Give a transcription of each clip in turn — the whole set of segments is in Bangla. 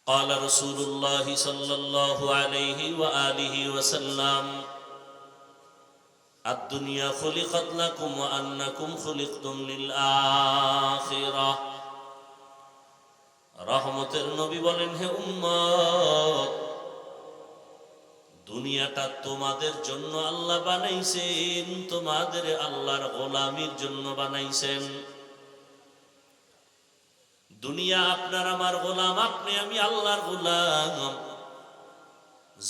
قال رسول الله صلى الله عليه وآله وسلم الدنيا خلقت لكم وأنكم خلقتم للآخرة রহমতের নবী বলেন, হে উম্মত, দুনিয়াটা তোমাদের জন্য আল্লাহ বানাইছেন, তোমাদের আল্লাহর গোলামির জন্য বানাইছেন। দুনিয়া আপনার আমার গোলাম, আপনি আমি আল্লাহর গোলাম।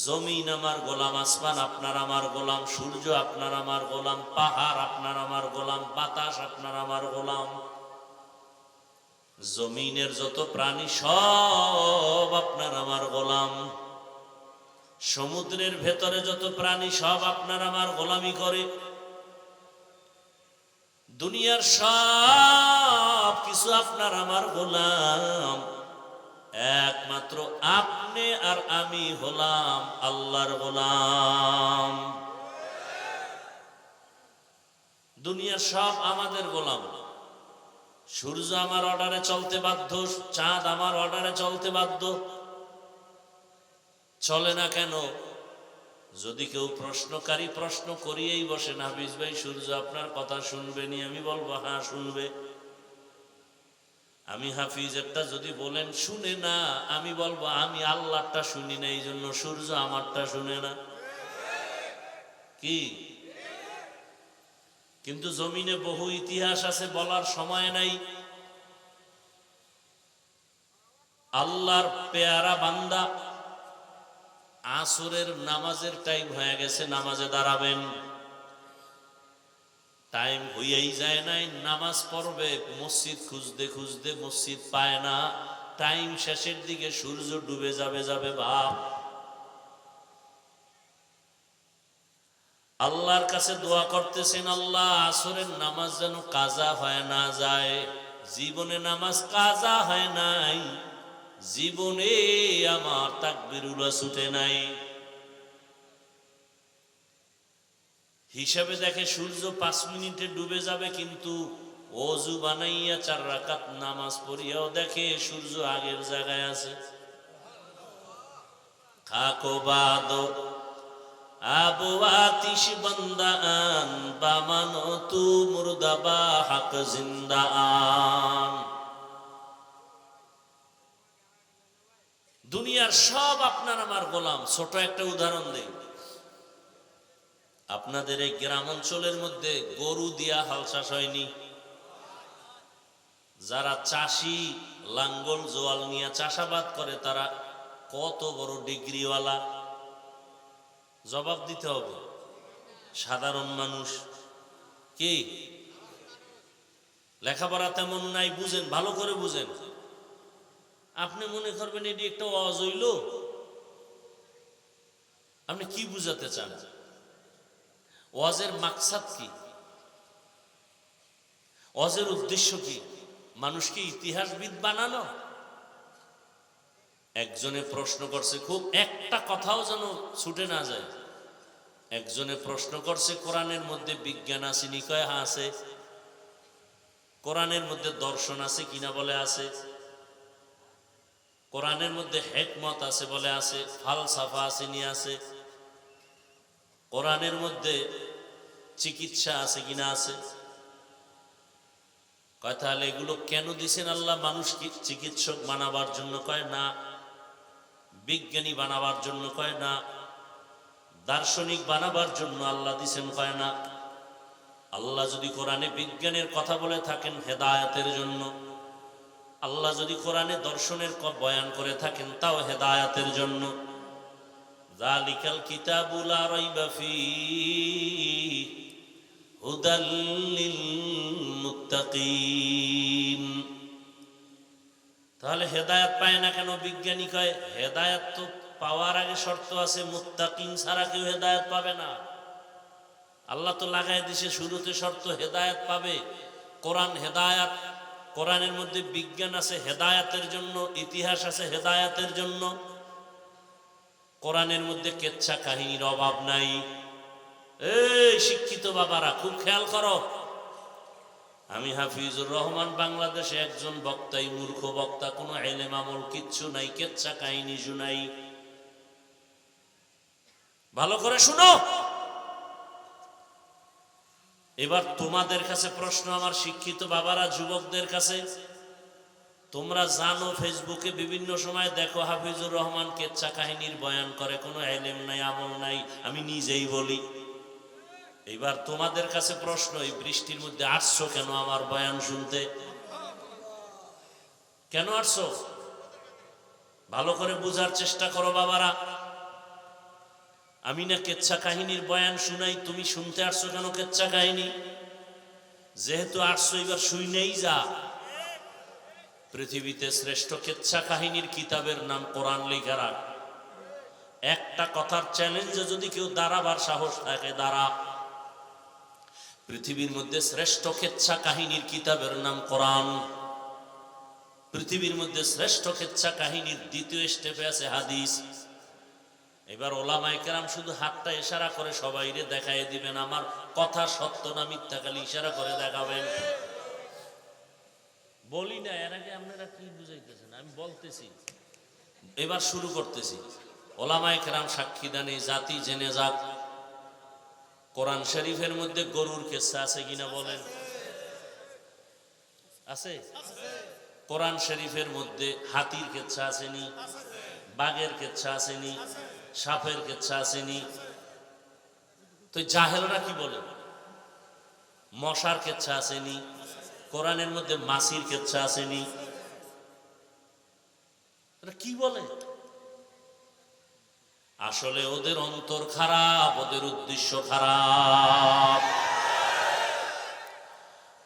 জমিন আমার গোলাম, আসমান আপনার আমার গোলাম, সূর্য আপনার আমার গোলাম, পাহাড় আপনার আমার গোলাম, বাতাস আপনার আমার গোলাম। জমিনের যত প্রাণী সব আপনার আমার গোলাম। সমুদ্রের ভেতরে যত প্রাণী সব আপনার আমার গোলামি করে। দুনিয়ার সব কিছু আপনার আমার গোলাম, একমাত্র আপনি আর আমি হলাম আল্লাহর গোলাম। দুনিয়ার সব আমাদের গোলাম। সূর্য আমার অর্ডারে চলতে বাধ্য, চাঁদ আমার অর্ডারে চলতে বাধ্য। চলে না কেন? যদি কেউ প্রশ্নকারী প্রশ্ন করিয়েই বসে, হাফিজ ভাই সূর্য আপনার কথা শুনবে নি? আমি বলবো হ্যাঁ শুনবে। আমি হাফিজ একটা যদি বলেন শুনে না, আমি বলবো আমি আল্লাহরটা শুনি না, এই জন্য সূর্য আমারটা শুনে না। কি? কিন্তু জমিনে বহু ইতিহাস আছে, বলার সময় নাই। আল্লাহর পেয়ারা বান্দা, আসরের নামাজের টাইম হয়ে গেছে, নামাজে দাঁড়াবেন। টাইম হইয়াই যায় নাই, নামাজ পড়বে, মসজিদ খুঁজতে খুঁজতে মসজিদ পায় না। টাইম শেষের দিকে সূর্য ডুবে যাবে যাবে ভাব। আল্লাহর কাছে দোয়া করতেছেন, আল্লাহ আসরের নামাজ যেন কাজা হয় না যায়। জীবনে নামাজ কাজা হয় নাই, জীবনে আমার তাকবীরুল্লাহ ছুটে নাই। হিসাবে দেখে সূর্য 5 মিনিটে ডুবে যাবে, কিন্তু ওযু বানাইয়া 4 রাকাত নামাজ পড়িয়াও দেখে সূর্য আগের জায়গায় আছে। খাকো বাদো আবু আতিশ বান্দান বামানো তু মুর্দাবা হক জিন্দান। দুনিয়ার সব আপনার আমার গোলাম। ছোট একটা উদাহরণ দেই। আপনাদের এই গ্রাম অঞ্চলের মধ্যে গরু দিয়া হাল চাষ হয়নি? যারা চাষি, লাঙ্গল জোয়াল নিয়ে চাষাবাদ করে, তারা কত বড় ডিগ্রিওয়ালা? জবাব দিতে হবে। সাধারণ মানুষ কি? লেখাপড়া তেমন নাই, বুঝেন, ভালো করে বুঝেন। আপনি মনে করবেন এটি একটা ওয়াজ হইল। আপনি কি বুঝাতে চান? ওয়াজের মাকসাদ কি? ওয়াজের উদ্দেশ্য কি? মানুষকে ইতিহাসবিদ বানানো? একজনে প্রশ্ন করছে, খুব একটা কথাও যেন ছুটে না যায়। একজনে প্রশ্ন করছে, কোরআনের মধ্যে বিজ্ঞান আছে নি? কয় হ্যাঁ আছে। কোরআনের মধ্যে দর্শন আছে কিনা? বলে আছে। কোরআনের মধ্যে হিকমত আছে? বলে আছে। ফালসাফা আছে নি? আছে। কোরআনের মধ্যে চিকিৎসা আছে কিনা? আছে। কয় তাহলে এগুলো কেন দিছেন আল্লাহ? মানুষকে চিকিৎসক বানাবার জন্য? কয় না। বিজ্ঞানী বানাবার জন্য? কয় না। দার্শনিক বানাবার জন্য আল্লাহ দিছেন? কয় না। আল্লাহ যদি কোরআনে বিজ্ঞানের কথা বলে থাকেন হেদায়েতের জন্য, আল্লাহ যদি কোরআনে দর্শনের বয়ান করে থাকেন তাও হেদায়েতের জন্য। যালিকাল কিতাবু লা রাইবা ফীহি হুদাল লিল মুত্তাকিন। তাহলে হেদায়েত পায় না কেন বিজ্ঞানী? কয় হেদায়েত তো পাওয়ার আগে শর্ত আছে, মুত্তাকিন ছাড়া কেউ হেদায়েত পাবে না। আল্লাহ তো লাগাই দিছে শুরুতে শর্ত, হেদায়েত পাবে। কোরআন হেদায়েত। কোরআনের মধ্যে বিজ্ঞান আছে হেদায়েতের জন্য, ইতিহাস আছে হেদায়েতের জন্য। কোরআনের মধ্যে কেচ্ছা কাহিনীর অভাব নাই। এই শিক্ষিত বাবারা খুব খেয়াল করো। আমি হাফিজুর রহমান বাংলাদেশে একজন বক্তাই মূর্খ বক্তা, কোনো ইলম আমল কিচ্ছু নাই, কেচ্ছা কাহিনী শুনাই। ভালো করে শুনো। এবার তোমাদের কাছে প্রশ্ন, আমার শিক্ষিত বাবারা, যুবকদের কাছে, তোমরা জানো ফেসবুকে বিভিন্ন সময় দেখো হাফিজুর রহমান কেচ্ছা কাহিনীর বয়ান করে, কোনো ইলম নাই, আমল নাই, আমি নিজেই বলি। এবার তোমাদের কাছে প্রশ্ন, এই বৃষ্টির মধ্যে আসছো কেন আমার বয়ান শুনতে? কেন আসছো? ভালো করে বুঝার চেষ্টা করো বাবারা। আমি না কেচ্ছা কাহিনীর বয়ান শুনাই, তুমি শুনতে আসছো কেন কেচ্ছা কাহিনী? যেহেতু আসছো এবার শুনেই যা। পৃথিবীতে শ্রেষ্ঠ কেচ্ছা কাহিনীর কিতাবের নাম কোরআন লেখা রাখ। একটা কথার চ্যালেঞ্জে যদি কেউ দাঁড়াবার সাহস থাকে দাঁড়া। পৃথিবীর মধ্যে শ্রেষ্ঠ কেচ্ছা কাহিনীর কিতাবের নাম কোরআন। পৃথিবীর মধ্যে শ্রেষ্ঠ কেচ্ছা কাহিনীর দ্বিতীয় স্টেপে আছে হাদিস। এবার ওলামায়ে কেরাম শুধু হাতটা ইশারা করে সবাইরে দেখাই দিবেন আমার কথা সত্য না মিথ্যা, খালি ইশারা করে দেখাবেন। বলি না, এর আগে আপনারা কি বুঝাইতেছেন আমি বলতেছি। এবার শুরু করতেছি। ওলামায়ে কেরাম সাক্ষী দেন, এই জাতি জেনে যাক কোরআন শরীফের মধ্যে গরুর কিসসা আছে কিনা বলেন? আছে? কোরআন শরীফের মধ্যে হাতির কিসসা আসেনি? বাঘের কিসসা আসেনি? সাপের কিসসা আসেনি? তো জাহেলরা কি বলে? মশার কিসসা আসেনি? কোরআনের মধ্যে মাছির কিসসা আসেনি? কি বলে? আসলে ওদের অন্তর খারাপ, ওদের উদ্দেশ্য খারাপ।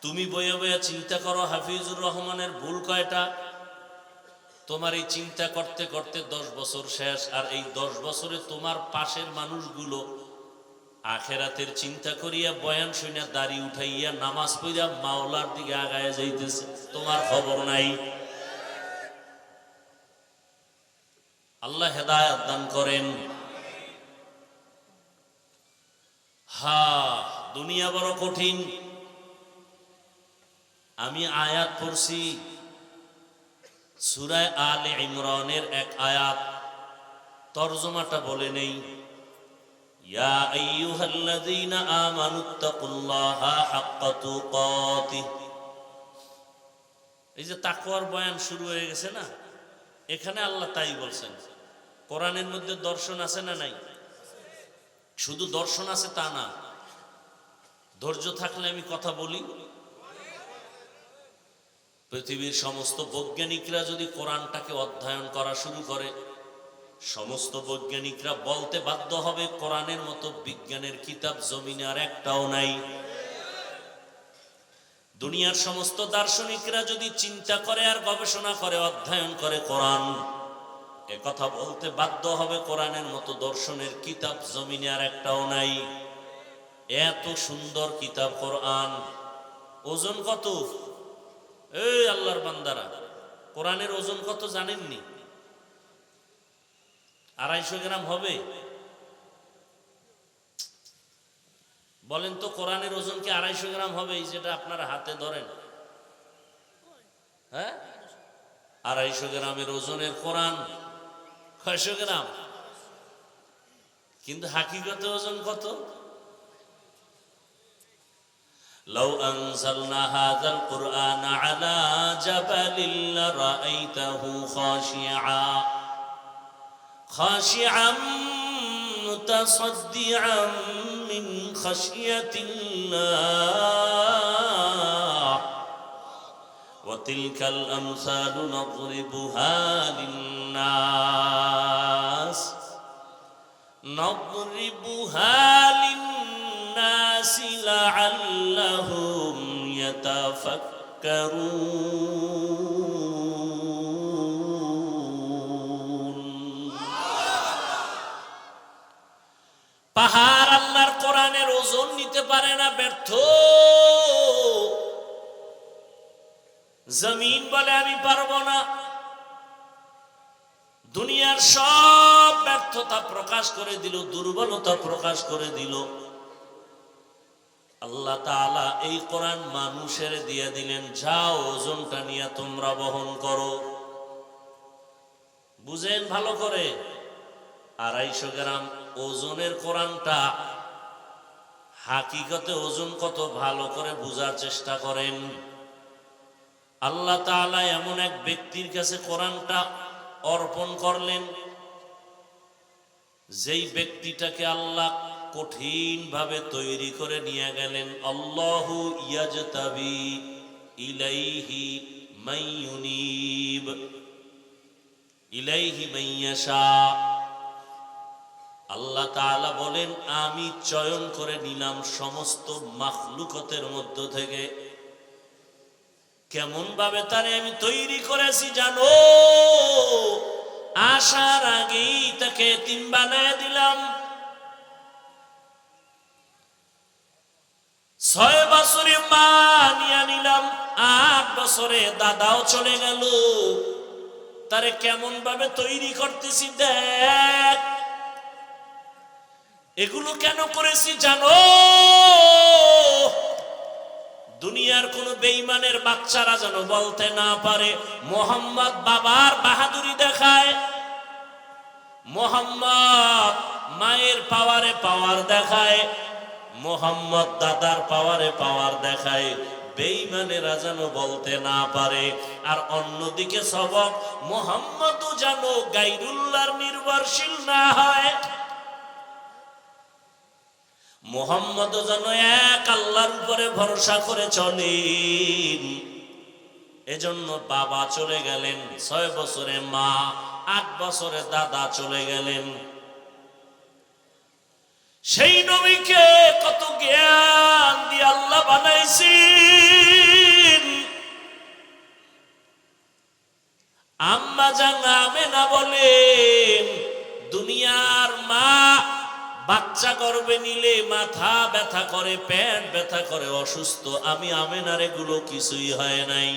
তুমি বয়ে বয়ে চিন্তা করো হাফিজুর রহমানের ভুল কয়টা? তোমার এই চিন্তা করতে করতে 10 বছর শেষ, আর এই 10 বছরে তোমার পাশের মানুষগুলো আখেরাতের চিন্তা করিয়া বয়ান শুনিয়া দাড়ি উঠাইয়া নামাজ পড়িয়া মাওলার দিকে আগায় যাইতেছে, তোমার খবর নাই। আল্লাহ হেদায়েত দান করেন। দুনিয়া বড় কঠিন। আমি আয়াত পড়ছি সূরা আলে ইমরানের এক আয়াত, তরজমাটা বলে নেই। ইয়া আইয়ুহাল্লাযীনা আমানুত্তাকুল্লাহা হাক্কা তুকাতিহ। এই যে তাকওয়ার বয়ান শুরু হয়ে গেছে না, এখানে আল্লাহ তাই বলছেন। কোরআনের মধ্যে দর্শন আছে না নাই? শুধু দর্শন আছে তা না, ধৈর্য থাকলে আমি কথা বলি। পৃথিবীর সমস্ত বৈজ্ঞানিকরা যদি কোরআনটাকে অধ্যয়ন করা শুরু করে, সমস্ত বৈজ্ঞানিকরা বলতে বাধ্য হবে কোরআনের মতো বিজ্ঞানের কিতাব জমিনে আর একটাও নাই। দুনিয়ার সমস্ত দার্শনিকরা যদি চিন্তা করে আর গবেষণা করে অধ্যয়ন করে কোরআন, একথা বলতে বাধ্য হবে কোরআনের মতো দর্শনের কিতাব জমিনে আর একটাও নাই। এত সুন্দর কিতাব কোরআন। ওজন কত? এই আল্লাহর বান্দারা, কোরআনের ওজন কত জানেননি? 250 গ্রাম হবে? বলেন তো, কোরআনের ওজন কি 250 গ্রাম হবে? এই যেটা আপনারা হাতে ধরেন, হ্যাঁ, 250 গ্রামের ওজনের কোরআন 600 গ্রাম। কিন্তু হাকিকতে ওজন কত? লাউ আনজালনা হাযাল কুরআনা আলা জাবালিন লারাআইতাহু খাশিআন মুতাসাদ্দিআন মিন খাশিয়াতিল্লাহ ওয়া তিলকাল আমসালু নাদরিবুহা লিন-নাস লাআল্লাহুম ইয়াতাফাক্কারুন। পাহাড় আল্লাহর কোরআনের ওজন নিতে পারে না, ব্যর্থ। জমিন বলে আমি পারবো না। দুনিয়ার সব ব্যর্থতা প্রকাশ করে দিল, দুর্বলতা প্রকাশ করে দিল। আল্লাহ তাআলা এই কোরআন মানুষের দিয়ে দিলেন, যাও ওজনটা নিয়ে তোমরা বহন করো। বুঝেন ভালো করে, 250 গ্রাম ওজনের কোরআনটা হাকিকতে ওজন কত ভালো করে বুঝার চেষ্টা করেন। আল্লাহ তাআলা এমন এক ব্যক্তির কাছে কোরআনটা অর্পণ করলেন, যেই ব্যক্তিটাকে আল্লাহ কঠিন ভাবে তৈরি করে নিয়ে গেলেন। আল্লাহু ইয়াজতাবি ইলাইহি মাইয়ুনিব ইলাইহি মাইয়াশা। আল্লাহ তাআলা বলেন, আমি চয়ন করে নিলাম সমস্ত মাখলুকতের মধ্য থেকে। কেমন ভাবে তারে আমি তৈরি করেছি জানো? আসার আগেই তাকে এতিম বানায় দিলাম। 6 বছরে মা নিয়ে নিলাম, 8 বছরে দাদাও চলে গেল। তারে কেমন ভাবে তৈরি করতেছি দেখ। এগুলো কেন করেছি জানো? দুনিয়ার কোন বেঈমানের বাচ্চারা যেন বলতে না পারে মোহাম্মদ বাবার বাহাদুরি দেখায়, মোহাম্মদ মায়ের পাওয়ারে পাওয়ার দেখায়, মোহাম্মদ দাদার পাওয়ারে পাওয়ার দেখায়। বেঈমানেরা যেন বলতে না পারে। আর অন্যদিকে সবক মোহাম্মদও যেন গায়রুল্লাহর নির্ভরশীল না হয়। মোহাম্মদ যেন এক আল্লাহর উপরে ভরসা করে চলেন। এজন্য বাবা চলে গেলেন, 6 বছরে মা, 8 বছরে দাদা চলে গেলেন। সেই নবীকে কত জ্ঞান দিয়ে আল্লাহ বানাইছেন। আম্মা জান আমেনা বলেন, দুনিয়ার মা বাচ্চা গর্ভে নিলে মাথা ব্যথা করে, পেট ব্যথা করে, অসুস্থ। আমি আমেনার এগুলো কিছুই হয় নাই।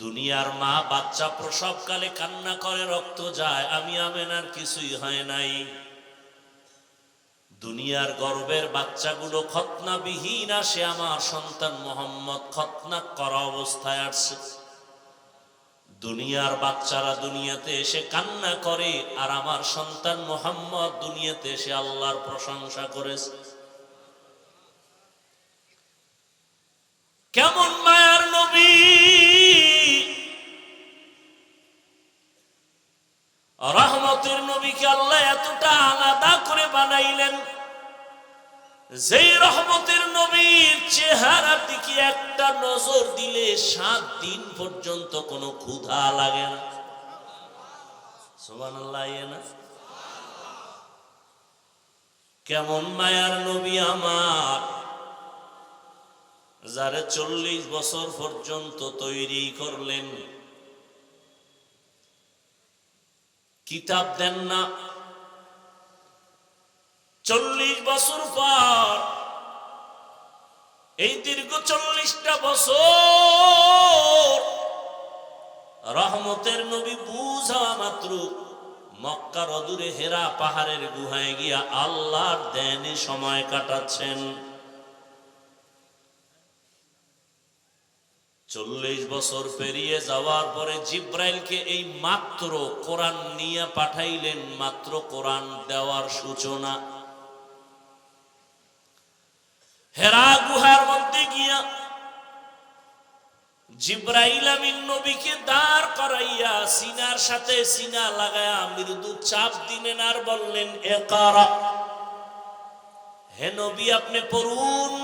দুনিয়ার মা বাচ্চা প্রসবকালে কান্না করে, রক্ত যায়। আমি আমেনার কিছুই হয় নাই। দুনিয়ার গর্ভের বাচ্চাগুলো খতনাবিহীন আসে, আমার সন্তান মোহাম্মদ খতনা করা অবস্থায় আসছে। দুনিয়ার বাচ্চারা দুনিয়াতে এসে কান্না করে, আর আমার সন্তান মোহাম্মদ দুনিয়াতে এসে আল্লাহর প্রশংসা করেছে। কেমন মায়ার নবী! রহমতের নবীকে আল্লাহ এতটা আলাদা করে বানাইলেন, যেই রহমতের নবীর চেহারার দিকে একটা নজর দিলে 7 দিন পর্যন্ত কোনো ক্ষুধা লাগে না। সুবহানাল্লাহ। না কেমন মায়ার নবী আমার, যারে 40 বছর পর্যন্ত তৈরি করলেন, কিতাব দেন না। 40 বছর পর, এই দীর্ঘ 40টা বছর রহমতের নবী বুঝা মাত্র মক্কার অদূরে হেরা পাহাড়ের গুহায় গিয়া আল্লাহর ধ্যানে সময় কাটাচ্ছেন। 40 বছর পেরিয়ে যাওয়ার পরে জিব্রাইলকে এই মাত্র কোরআন নিয়ে পাঠাইলেন, মাত্র কোরআন দেওয়ার সূচনা। হেরা গুহার মধ্যে গিয়া জিব্রাইল আমিন নবীকে দাঁড় করাইয়া সিনার সাথে সিনা লাগায়া মৃদু চাপ দিলেন আর বললেন, ইকরা, হে নবী আপনি পড়ুন।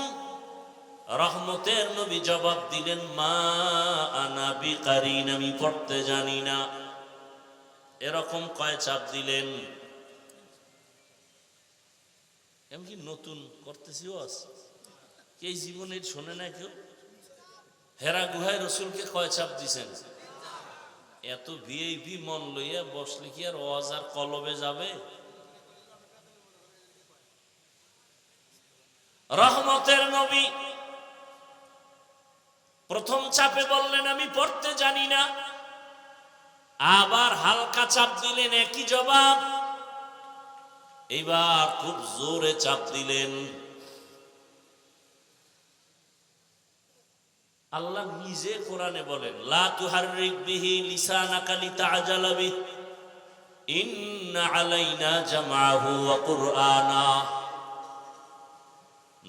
রহমতের নবী জবাব দিলেন, মা আনা বিকারিন, আমি পড়তে জানি না। এরকম কয় চাপ দিলেন? এমনি নতুন করতেছি, এই জীবনে শোনে না কেউ? হেরা গুহায় রসুলকে কয় চাপ দিছেন? এত ভিআইপি মন লইয়া বসলে কি আর ওয়াজ আর কলবে যাবে? রহমতের নবী প্রথম চাপে বললেন, আমি পড়তে জানি না। আবার হালকা চাপ দিলেন, একই জবাব। এবার খুব জোরে চাপ দিলেন, আল্লাহ নিজে কোরআনে বলেন, লা তুহাররিক বিহি লিসানাকা লিতাআজালা বিহি ইন্না আলাইনা জামাহু ওয়া কুরআনা।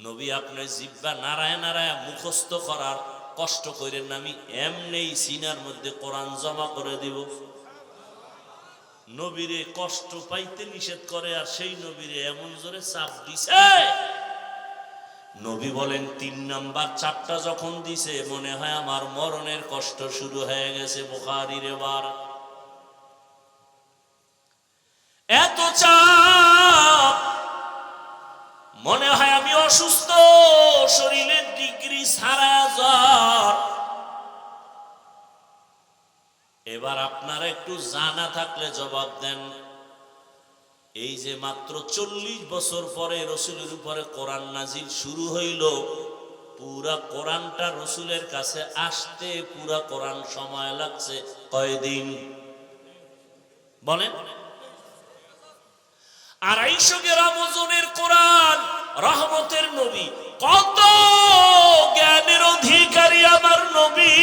নবী আপনি জিহ্বা নারায় নারায় মুখস্থ করার কষ্ট করেন না, আমি এমনি সিনার মধ্যে কোরআন জমা করে দিব। নবীরে কষ্ট পাইতে নিষেধ করে, আর সেই নবীরে এমন জোরে চাপ দিছে। নবী বলেন 3 নাম্বার চাপটা যখন দিছে মনে হয় আমার মরণের কষ্ট শুরু হয়ে গেছে। বুখারীর এবার এত চাপ, মনে হয় আমি অসুস্থ, শরীরের ডিগ্রি সারা জ্বর। এবার আপনারা একটু জানা থাকলে জবাব দেন, এই যে মাত্র 40 বছর পরে রসুলের উপরে কোরআন নাজিল শুরু হইল, পুরা কোরআনটা রসুলের কাছে আসতে পুরা কোরআন সময় লাগছে কয়দিন বলেন? 250 গ্রাম ওজনের কোরআন, রহমতের নবী, কত জ্ঞানের অধিকারী আমার নবী।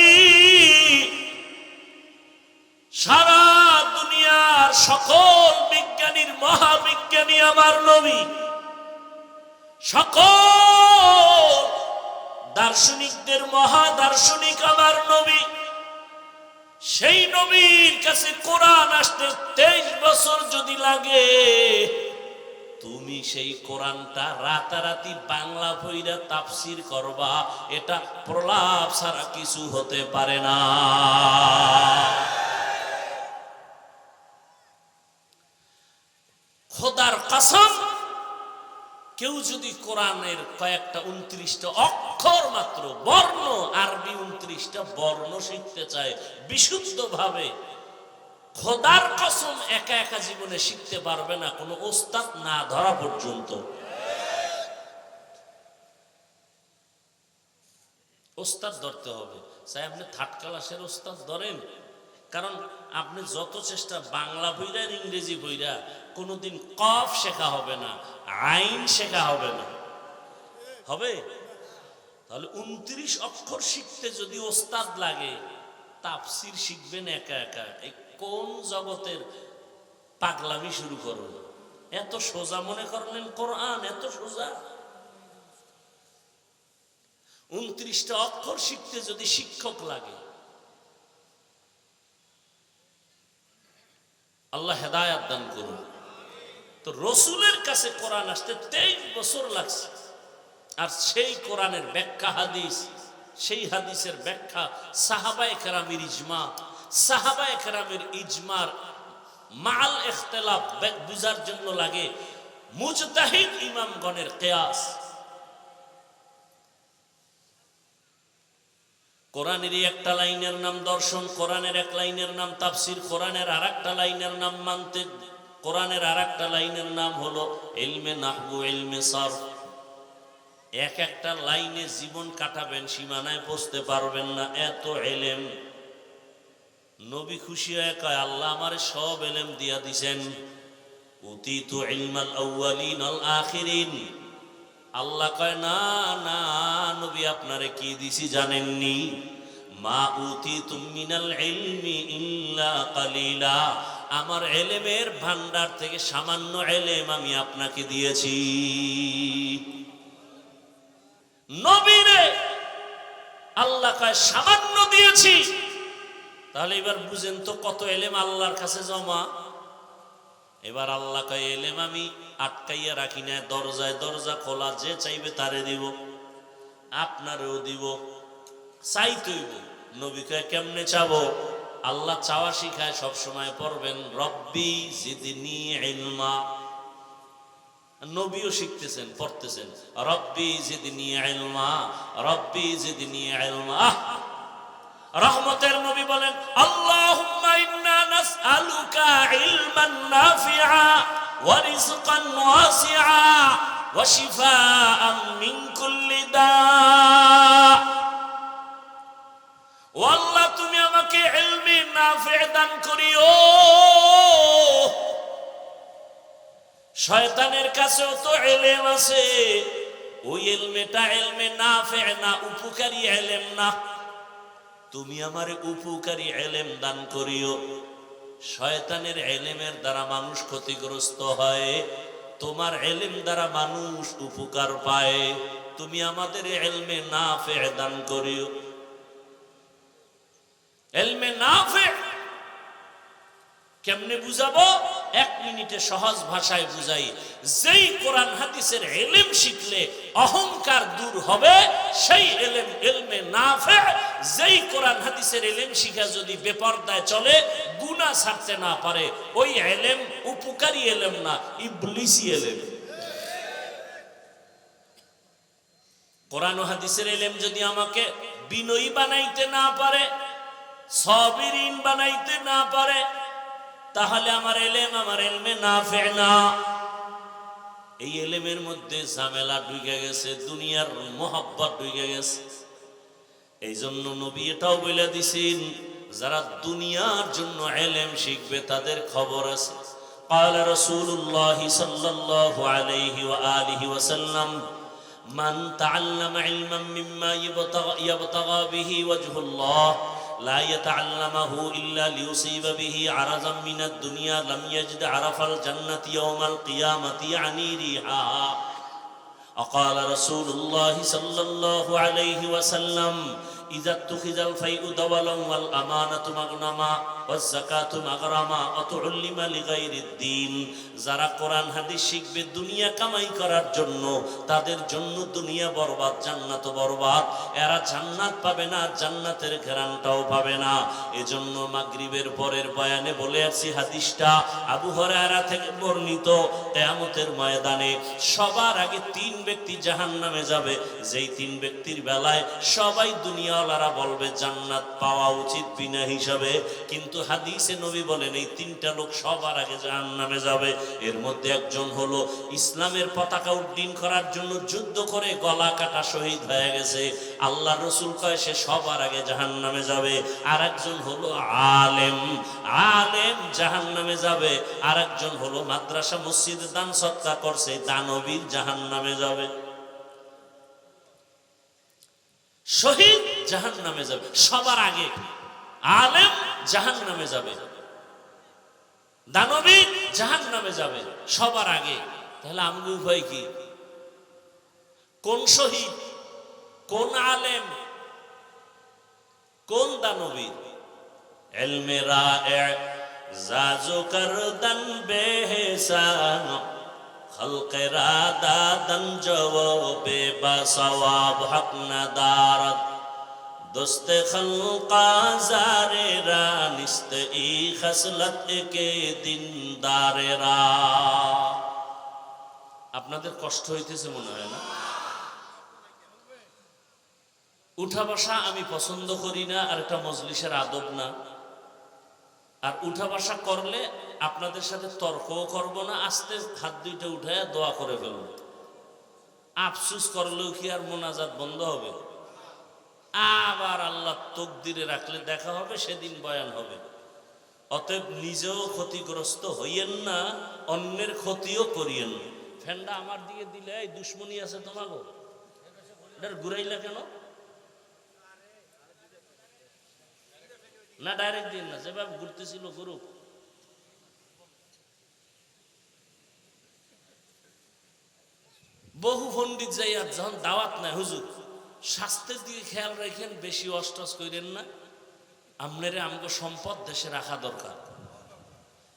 সারা দুনিয়ার সকল বিজ্ঞানীর মহাবিজ্ঞানী আমার নবী, সকল দার্শনিকদের মহাদার্শনিক আমার নবী। সেই নবীর কাছে কোরআন আসতে 23 বছর যদি লাগে, তুমি সেই কোরআনটা রাতারাতি বাংলা বইরা তাফসীর করবা, এটা প্রলাপ ছাড়া কিছু হতে পারে না। খোদার কসম, কেউ যদি কোরআনের কয়েকটা 29টা অক্ষর মাত্র বর্ণ, আরবি 29টা বর্ণ শিখতে চায় বিশুদ্ধভাবে, খোদার কসম একা একা জীবনে শিখতে পারবে না, কোনো ওস্তাদ না ধরা পর্যন্ত। ওস্তাদ ধরতে হবে, চাই আপনি থার্ড ক্লাসের ওস্তাদ ধরেন, কারণ আপনি যত চেষ্টা বাংলা বইরা ইংরেজি বইরা কোনোদিন কফ শেখা হবে না, আইন শেখা হবে না। হবে? তাহলে 29 অক্ষর শিখতে যদি ওস্তাদ লাগে, তাফসীর শিখবেন একা একা। এই কোন জগতের পাগলামি শুরু করুন? এত সোজা মনে করলেন কোরআন? এত সোজা? 29টা অক্ষর শিখতে যদি শিক্ষক লাগে, আল্লাহ হেদায়াত দান করুন। তো রসুলের কাছে কোরআন আসতে 23 বছর লাগছে, আর সেই কোরআনের ব্যাখ্যা হাদিস, সেই হাদিসের ব্যাখ্যা সাহাবায়ে কেরামের ইজমা, সাহাবায়ে কেরামের ইজমার মাল ইখতিলাফ বুঝার জন্য লাগে মুজতাহিদ ইমামগণের কিয়াস। কোরআনের একটা লাইনের নাম দর্শন, কোরআনের এক লাইনের নাম তাফসীর, কোরআনের আরেকটা লাইনের নাম মানতিক, কোরআনের আরেকটা লাইনের নাম হলো ইলমে নাহবু, ইলমে সরফ। এক একটা লাইনে জীবন কাটাবেন, সীমানায় পৌঁছতে পারবেন না, এত ইলম। নবী খুশি হয়ে কয়, আল্লাহ আমারে সব ইলম দিয়া দিছেন। উতিতু ইলমাল আউয়ালিন ওয়াল আখিরিন। আল্লাহ কয়, না না নবী, আপনারে কি দিছি জানেননি? মা উতিতুম মিনাল ইলমি ইল্লা কালিলা। আমার ইলমের ভান্ডার থেকে সামান্য ইলম আমি আপনাকে দিয়েছি। নবীরে আল্লাহ কয় সামান্য দিয়েছি। তাহলে এবার বুঝেন তো কত ইলম আল্লাহর কাছে জমা। এবার আল্লাহ কয়, ইলম আমি আটকাইয়া রাখি না, দরজায় দরজা খোলা, যে চাইবে তারে দিব, আপনারেও দিব, চাইতেইব। নবী কয় কেমনে চাবো? আল্লাহ চাওয়া শিখায়, সব সময় পড়বেন রব্বি জিদনি ইলমা। নবীও শিখতেছেন, পড়তেছেন রব্বি জিদনি ইলমা, রব্বি জিদনি ইলমা। রহমতের নবী বলেন, আল্লাহুম্মা ইন্না নাসআলুকা ইলমান নাফিআ ওয়া রিজকান ওয়াসিআ ওয়া শিফাআন মিন কুল্লি দা। ও আল্লাহ, তুমি আমাকে ইলমে নাফি দান করিও। শয়তানের কাছেও তো ইলম আছে, ওই ইলমেটা ইলমে নাফি না, উপকারী ইলম না। তুমি আমারে উপকারী এলেম দান করিও। শয়তানের এলেমের দ্বারা মানুষ ক্ষতিগ্রস্ত হয়, তোমার এলেম দ্বারা মানুষ উপকার পায়। তুমি আমাদের এলমে নাফে দান করিও। এলমে নাফে কেমনে বুঝাবো? 1 মিনিটে সহজ ভাষায় বুঝাই। যেই কোরআন হাদিসের এলেম শিখলে অহংকার দূর হবে, সেই এলেম এলমে নাফে। যেই কোরআন হাদিসের এলেম শিখা যদি বেপরদায় চলে, গুনাহ ছাড়তে না পারে, ওই এলেম উপকারী এলেম না, ইবলিসি এলেম। কোরআন ও হাদিসের এলেম যদি আমাকে বিনয়ী বানাইতে না পারে, সাবিরিন বানাইতে না পারে, তাহলে আমার এলেম আমার এলমে নাফে না। এই এলেমের মধ্যে ঝামেলা ঢুকে গেছে, দুনিয়ার মোহাব্বত ঢুকে গেছে। এই জন্য নবী এটাও বলে দিছেন, যারা দুনিয়ার জন্য এলেম শিখবে তাদের খবর আছে। قال رسول الله صلى الله عليه وآله وسلم من تعلم علما مما يبتغى به وجه الله لا يتعلمه إلا ليصيب به عرضا من الدنيا لم يجد عرف الجنة يوم القيامة يعني ريحها. وقال رسول الله صلى الله عليه وسلم إذا اتخذ الفيء دولا والأمانة مغنما والزكاة مغرما وتعلم لغير الدين. যারা কোরআন হাদিস শিখবে দুনিয়া কামাই করার জন্য, তাদের জন্য দুনিয়া বরবাদ, জান্নাত বরবাদ। এরা জান্নাত পাবে না, জান্নাতের ঘেরানটাও পাবে না। এজন্য মাগরিবের পরের বয়ানে বলে আসছি, হাদিসটা আবু হুরায়রা থেকে বর্ণিত, কিয়ামতের ময়দানে সবার আগে 3 ব্যক্তি জাহান্নামে যাবে। যেই 3 ব্যক্তির বেলায় সবাই দুনিয়াওয়ালারা বলবে জান্নাত পাওয়া উচিত বিনা হিসাবে, কিন্তু হাদিসে নবী বলেন এই 3টা লোক সবার আগে জাহান্নামে যাবে। এর মধ্যে একজন হলো ইসলামের পতাকা উড্ডীন করার জন্য যুদ্ধ করে গলা কাটা শহীদ হয়ে গেছে, আল্লাহ রসুল কয় সে সবার আগে জাহান্নামে যাবে। আর একজন হলো আলেম, আলেম জাহান্নামে যাবে। আর একজন হলো মাদ্রাসা মসজিদে দান সদকা করছে, দানবীর জাহান্নামে যাবে। শহীদ জাহান্নামে যাবে সবার আগে, আলেম জাহান্নামে যাবে, দানবী জাহান্নামে যাবে সবার আগে। তাহলে আমগো উপায় কি? কোন শহীদ, কোন আলেম, কোন দানবী? ইলমে রায়ে জাজু করদন বেহসান খলকে রাদাদন জওবে বাসওয়াব হক নাদারত दोस्ते खल्का ज़ारेरा निस्त ई खसलत के दिनदारेरा। আপনাদের কষ্ট হইতেছে মনে হয় না? উঠা বসা আমি পছন্দ করি না, আর একটা মজলিসের আদব না। আর উঠা বসা করলে আপনাদের সাথে তর্কও করব না, আস্তে হাত দুইটা উঠায় দোয়া করে ফেলব। আফসুস করলেও কি আর মোনাজাত বন্ধ হবে? আবার আল্লাহ তকদিরে রাখলে দেখা হবে, সেদিন বয়ান হবে। অতএব নিজেও ক্ষতিগ্রস্ত হইয়েন না, অন্যের ক্ষতিও করিয়েন না। ফ্যানটা আমার দিয়ে দিলে এই দুশ্মনী আছে তোমাকে, এটার ঘুরাইলা কেন? না ডাইরেক্ট দিন না, যেভাবে ঘুরতেছিল ঘুরুক। বহু পণ্ডিত যাই আর যখন দাওয়াত নাই, হুজুর স্বাস্থ্যের দিকে খেয়াল রাখেন, বেশি অস্টস করেন না, আপনারে আমাকে সম্পদ দেশে রাখা দরকার।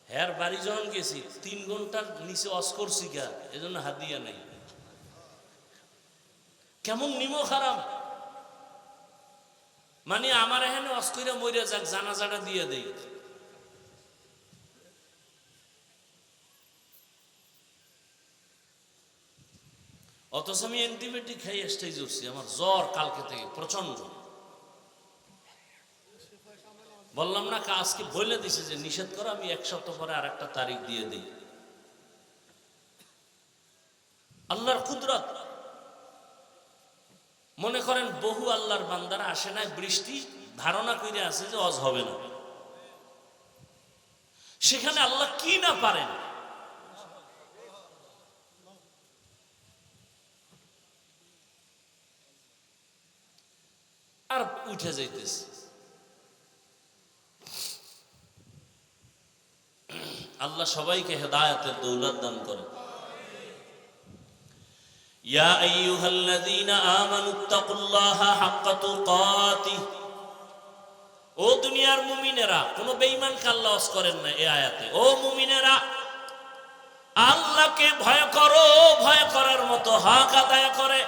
হ্যার বাড়ি যখন গেছি 3 ঘন্টার নিচে অস করছি কা, এজন্য হাদিয়া নাই। কেমন নিমো খারাপ, মানে আমার এখানে অস করে মরে যাক, জানাজাটা দিয়ে দেই। অথচ আমি অ্যান্টিবায়োটিক খাই স্টেজ উঠছি, আমার জ্বর কালকে থেকে প্রচন্ড। বললাম না আজকে বলে দিছে যে নিষেধ করো, আমি 1 সপ্তাহ পরে আর একটা তারিখ দিয়ে দিই। আল্লাহর কুদরত। মনে করেন বহু আল্লাহর বান্দারা আসে না, বৃষ্টি ধারণা করে আছে যে অজ হবে না, সেখানে আল্লাহ কি না পারেন। আর উঠে যাইতেছে, আল্লাহ সবাইকে হেদায়েতের দৌলত দান করে। ইয়া আইয়ুহাল্লাযীনা আমানুত্তাকুল্লাহা হাক্কা তুকাতিহ, ও দুনিয়ার মুমিনেরা, কোন বেঈমানকে আল্লাহ ওয়াজ করেন না এই আয়াতে। ও মুমিনেরা, আল্লাহকে ভয় করো, ভয় করার মতো হক আদায় করে।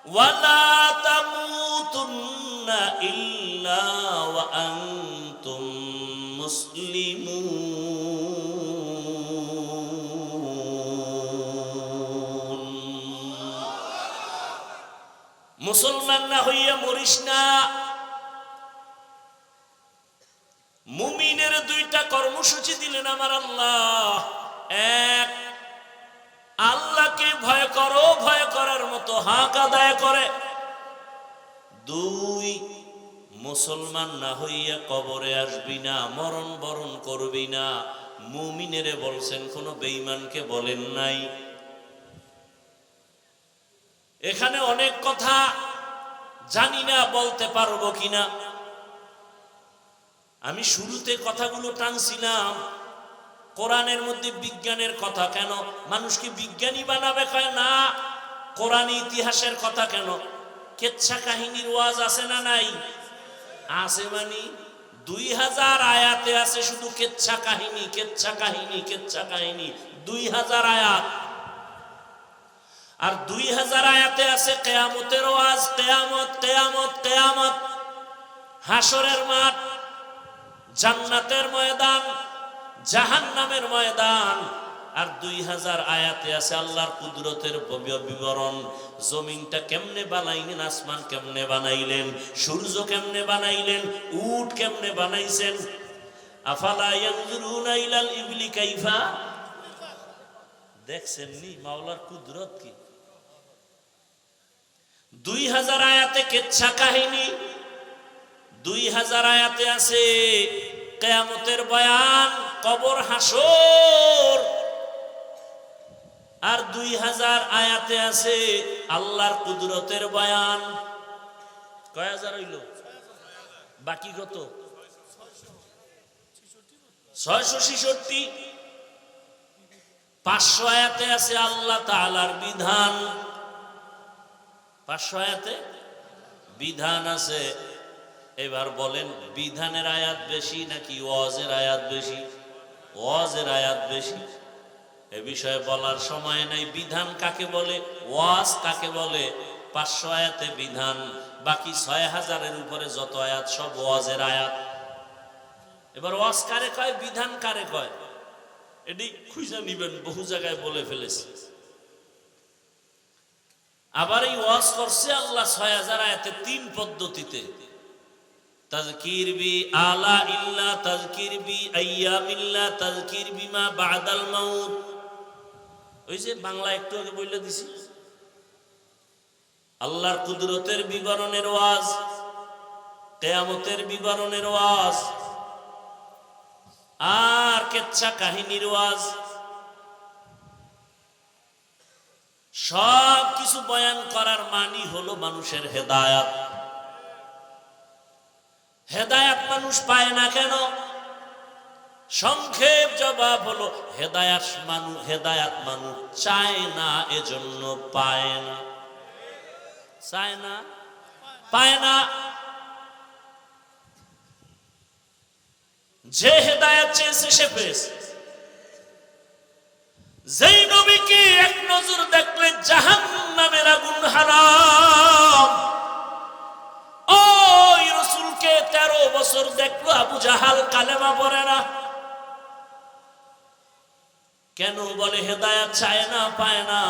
ওয়ালা তামুতুন্না ইল্লা ওয়া আনতুম মুসলিমুন, মুসলমান না হইয়া মরিস না। মুমিনের দুইটা কর্মসূচি দিলেন আমার আল্লাহ। এক, আল্লাহকে ভয় করো, ভয় করার মতো হক আদায় করে। দুই, মুসলমান না হইয়া কবরে আসবি না, মরণ বরণ করবি না। মুমিনেরে বলছেন, কোন বেঈমানকে বলেন নাই। এখানে অনেক কথা জানি না বলতে পারবো কিনা। আমি শুরুতে কথাগুলো টানছিলাম, কোরআনের মধ্যে বিজ্ঞানের কথা কেন? মানুষকে বিজ্ঞানী বানাবে কয় না। কোরআন ইতিহাসের কথা কেন? কেচ্ছা কাহিনীর ওয়াজ আছে না নাই? আছে। মানে 2000 আয়াতে আছে শুধু কেচ্ছা কাহিনী, কেচ্ছা কাহিনী, কেচ্ছা কাহিনী। 2000 আয়াত। আর 2000 আয়াতে আছে কিয়ামতের ওয়াজ, কিয়ামত, কিয়ামত, কিয়ামত, হাসরের মাঠ, জান্নাতের ময়দান, জাহান্নামের ময়দান। আর 2000 আয়াতে আছে আল্লাহর কুদরতের বিবরণ। জমিনটা কেমনে বানাইলেন, আসমান কেমনে বানাইলেন, সূর্য কেমনে বানাইলেন, উট কেমনে বানাইছেন। আফালা ইয়ানজুরুনা ইলাল ইবলি কাইফা, দেখছেন নি মাওলার কুদরত কি? 2000 আয়াতে কেচ্ছা কাহিনী, 2000 আয়াতে আছে কিয়ামতের বয়ান, কবর, হাসর। আর 2000 আয়াতে আছে আল্লাহর কুদরতের বয়ান। কয় হাজার হইল? বাকি কত? 666। 500 আয়াতে আছে আল্লাহ তাআলার বিধান। 500 আয়াতে বিধান আছে। এবার বলেন, বিধানের আয়াত বেশি নাকি ওয়াজের আয়াত বেশি? ওয়াজের আয়াত বেশি। এ বিষয়ে বলার সময় নাই। বিধান কাকে বলে, ওয়াজ কাকে বলে? 500 আয়াতে বিধান, বাকি 6000-এর উপরে যত আয়াত সব ওয়াজের আয়াত। এবার ওয়াজ কারে কয়, বিধান কারে কয়, এটি খুঁজে নিবেন। বহু জায়গায় বলে ফেলেছে। আবার এই ওয়াজ করছে আল্লাহ 6000 আয়াতে 3 পদ্ধতিতে। তাযকির বি আলা ইল্লা, তাযকির বি আইয়ামিল্লা, তাযকির বিমা বাদাল মাউত। ওই যে বাংলা একটু আগে বলে দিছি, আল্লাহর কুদরতের বিবরণের ওয়াজ, কিয়ামতের বিবরণের ওয়াজ, আর কেচ্ছা কাহিনীর ওয়াজ। সব কিছু বয়ান করার মানি হলো মানুষের হেদায়াত। হেদায়াত মানুষ পায় না কেন? সংক্ষেপ জবাব হলো, হেদায়াত মানুষ চায় না, এজন্য পায় না। চায় না, পায় না। যে হেদায়াত চেয়েছে সে পেয়েছে। যেই নবীকে এক নজর দেখলে জাহান্নামের আগুন হারাম, ওই রাসূলকে 13 বছর দেখলো আবু জাহাল, কালেমা পড়ে না। কেন? বলে হেদায়াত চায় না, পায় না।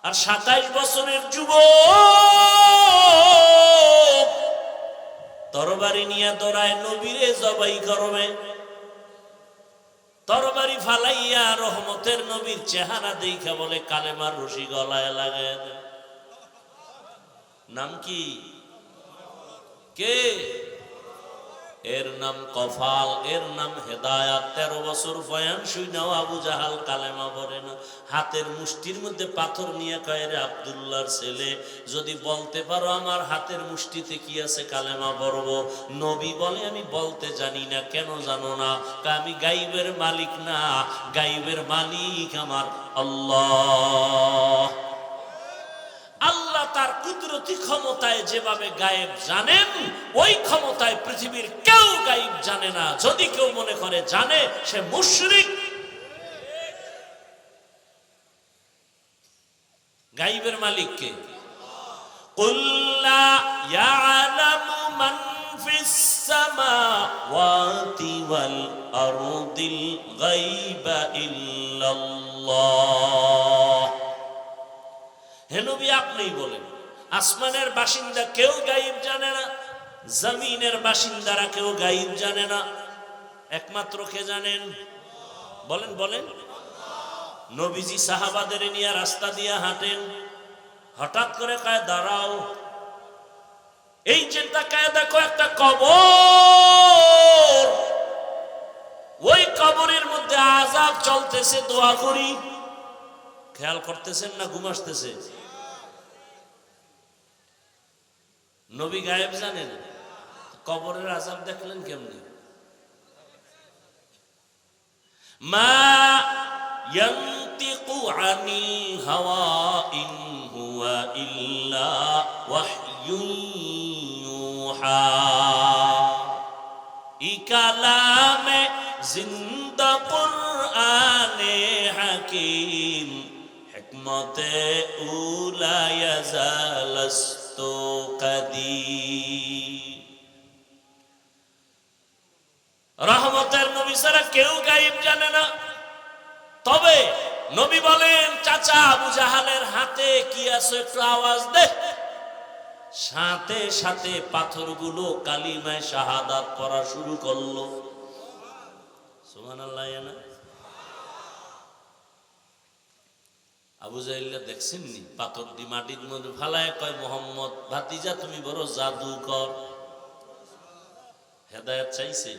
আর 27 বছরের যুবক তরবারি নিয়ে দৌড়ায় নবীরে জবাই করবে। তরবারি ফালাইয়া রহমতের নবীর চেহারা দেখা বলে, কালেমার রশি গলায় লাগায় দেয়। নাম কি? কে? এর নাম কফাল, এর নাম হেদায়াত। 13 বছর বয়ান শুইনাও আবু জাহাল কালেমা পড়ে না। হাতের মুষ্টির মধ্যে পাথর নিয়ে কয়, রে আব্দুল্লাহর ছেলে, যদি বলতে পারো আমার হাতের মুষ্টিতে কি আছে কালেমা পড়বো। নবী বলে, আমি বলতে জানি না। কেন জানো না? আমি গাইবের মালিক না, গাইবের মালিক আমার আল্লাহ। আল্লাহ তার কুদরতি ক্ষমতায় যেভাবে গায়েব জানেন, ওই ক্ষমতায় পৃথিবীর কেউ গায়েব জানে না। যদি কেউ মনে করে জানে, সে মুশরিক। গায়েবের মালিক কে? কুল লা ইয়ালামু মান ফিস সামাওয়াতি ওয়াল আরদিল গায়বা ইল্লাল্লাহ। হে নবী, আপনিই বলেন, আসমানের বাসিন্দা কেউ গায়েব জানে না, জমিনের বাসিন্দারা কেউ গায়েব জানে না। একমাত্র কে জানেন? বলেন বলেন। নবীজি সাহাবাদের নিয়ে রাস্তা দিয়ে হাঁটেন, হঠাৎ করে কয়, দাঁড়াও, এই যে তাকায় দেখো একটা কবর, ওই কবরের মধ্যে আযাব চলতেছে, দোয়া করি। খেয়াল করতেছেন না ঘুম আসতেছে? নবী গায়েব জানেন, কবরের আযাব দেখলেন কেমনে? মা ইয়ানতিকু আনিল হাওয়া ইন হুয়া ইল্লা ওয়াহয়ুন ইউহা। ই কালামে জিন্দা কুরআনে হাকিম, হিকমতে উলা ইয়াজালাস্তু কাদিম। রহমতের নবী ছাড়া কেউ গায়েব জানে না। তবে নবী বলেন, চাচা আবু জাহালের হাতে কি আছে একটু আওয়াজ দে। সাথে সাথে পাথরগুলো কালিমায়ে শাহাদাত পড়া শুরু করলো। সুবহানাল্লাহ। না আবু জাহেল দেখছেন নি? পাথর দি মাটির মধ্যে ফালায় কয়, মোহাম্মদ ভাতিজা তুমি বড় জাদুকর। হেদায়েত চাইছে।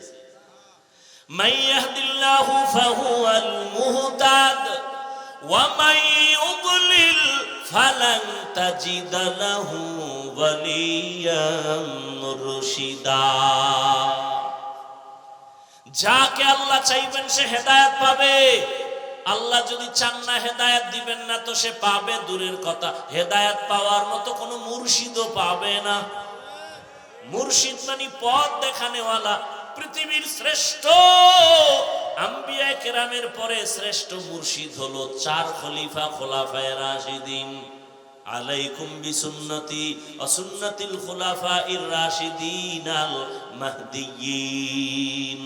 মান ইয়াহদিল্লাহু ফাহুয়াল মুহতাদ ওয়া মান ইউদ্লিল ফালান তাজিদা লাহু ওয়ালিয়াম মুরশিদা। যাকে আল্লাহ চাইবেন সে হেদায়েত পাবে। আল্লাহ যদি চান না হেদায়েত দিবেন না, তো সে পাবে দূরের কথা, হেদায়েত পাওয়ার মতো কোনো মুর্শিদও পাবে না। মুর্শিদ মানে পথ দেখানেওয়ালা। পৃথিবীর শ্রেষ্ঠ আম্বিয়া কেরামের পরে শ্রেষ্ঠ মুর্শিদ হলো 4 খলিফা, খোলাফায়ে রাশিদিন। আলাইকুম বিসুন্নতি ওয়া সুন্নাতিল খুলাফাইর রাশিদিন আল মাহদিয়্যিন।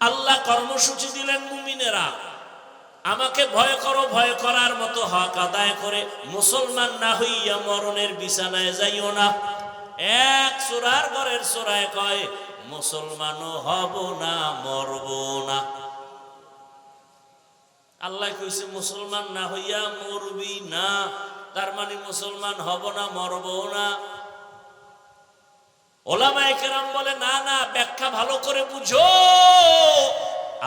আল্লাহ কর্মসূচি দিলেন, মুমিনেরা আমাকে ভয় করো, ভয় করার মতো হক আদায় করে মুসলমান না হইয়া মরণের বিছানায় যাইও না। এক সূরার ঘরের সূরায় কয়, মুসলমানও হব না, মরব না। আল্লাহ কইছে মুসলমান না হইয়া মরবি না, তার মানে মুসলমান হব না, মরব না। ওলামায়ে কেরাম বলে, না না, ব্যাখ্যা ভালো করে বুঝো।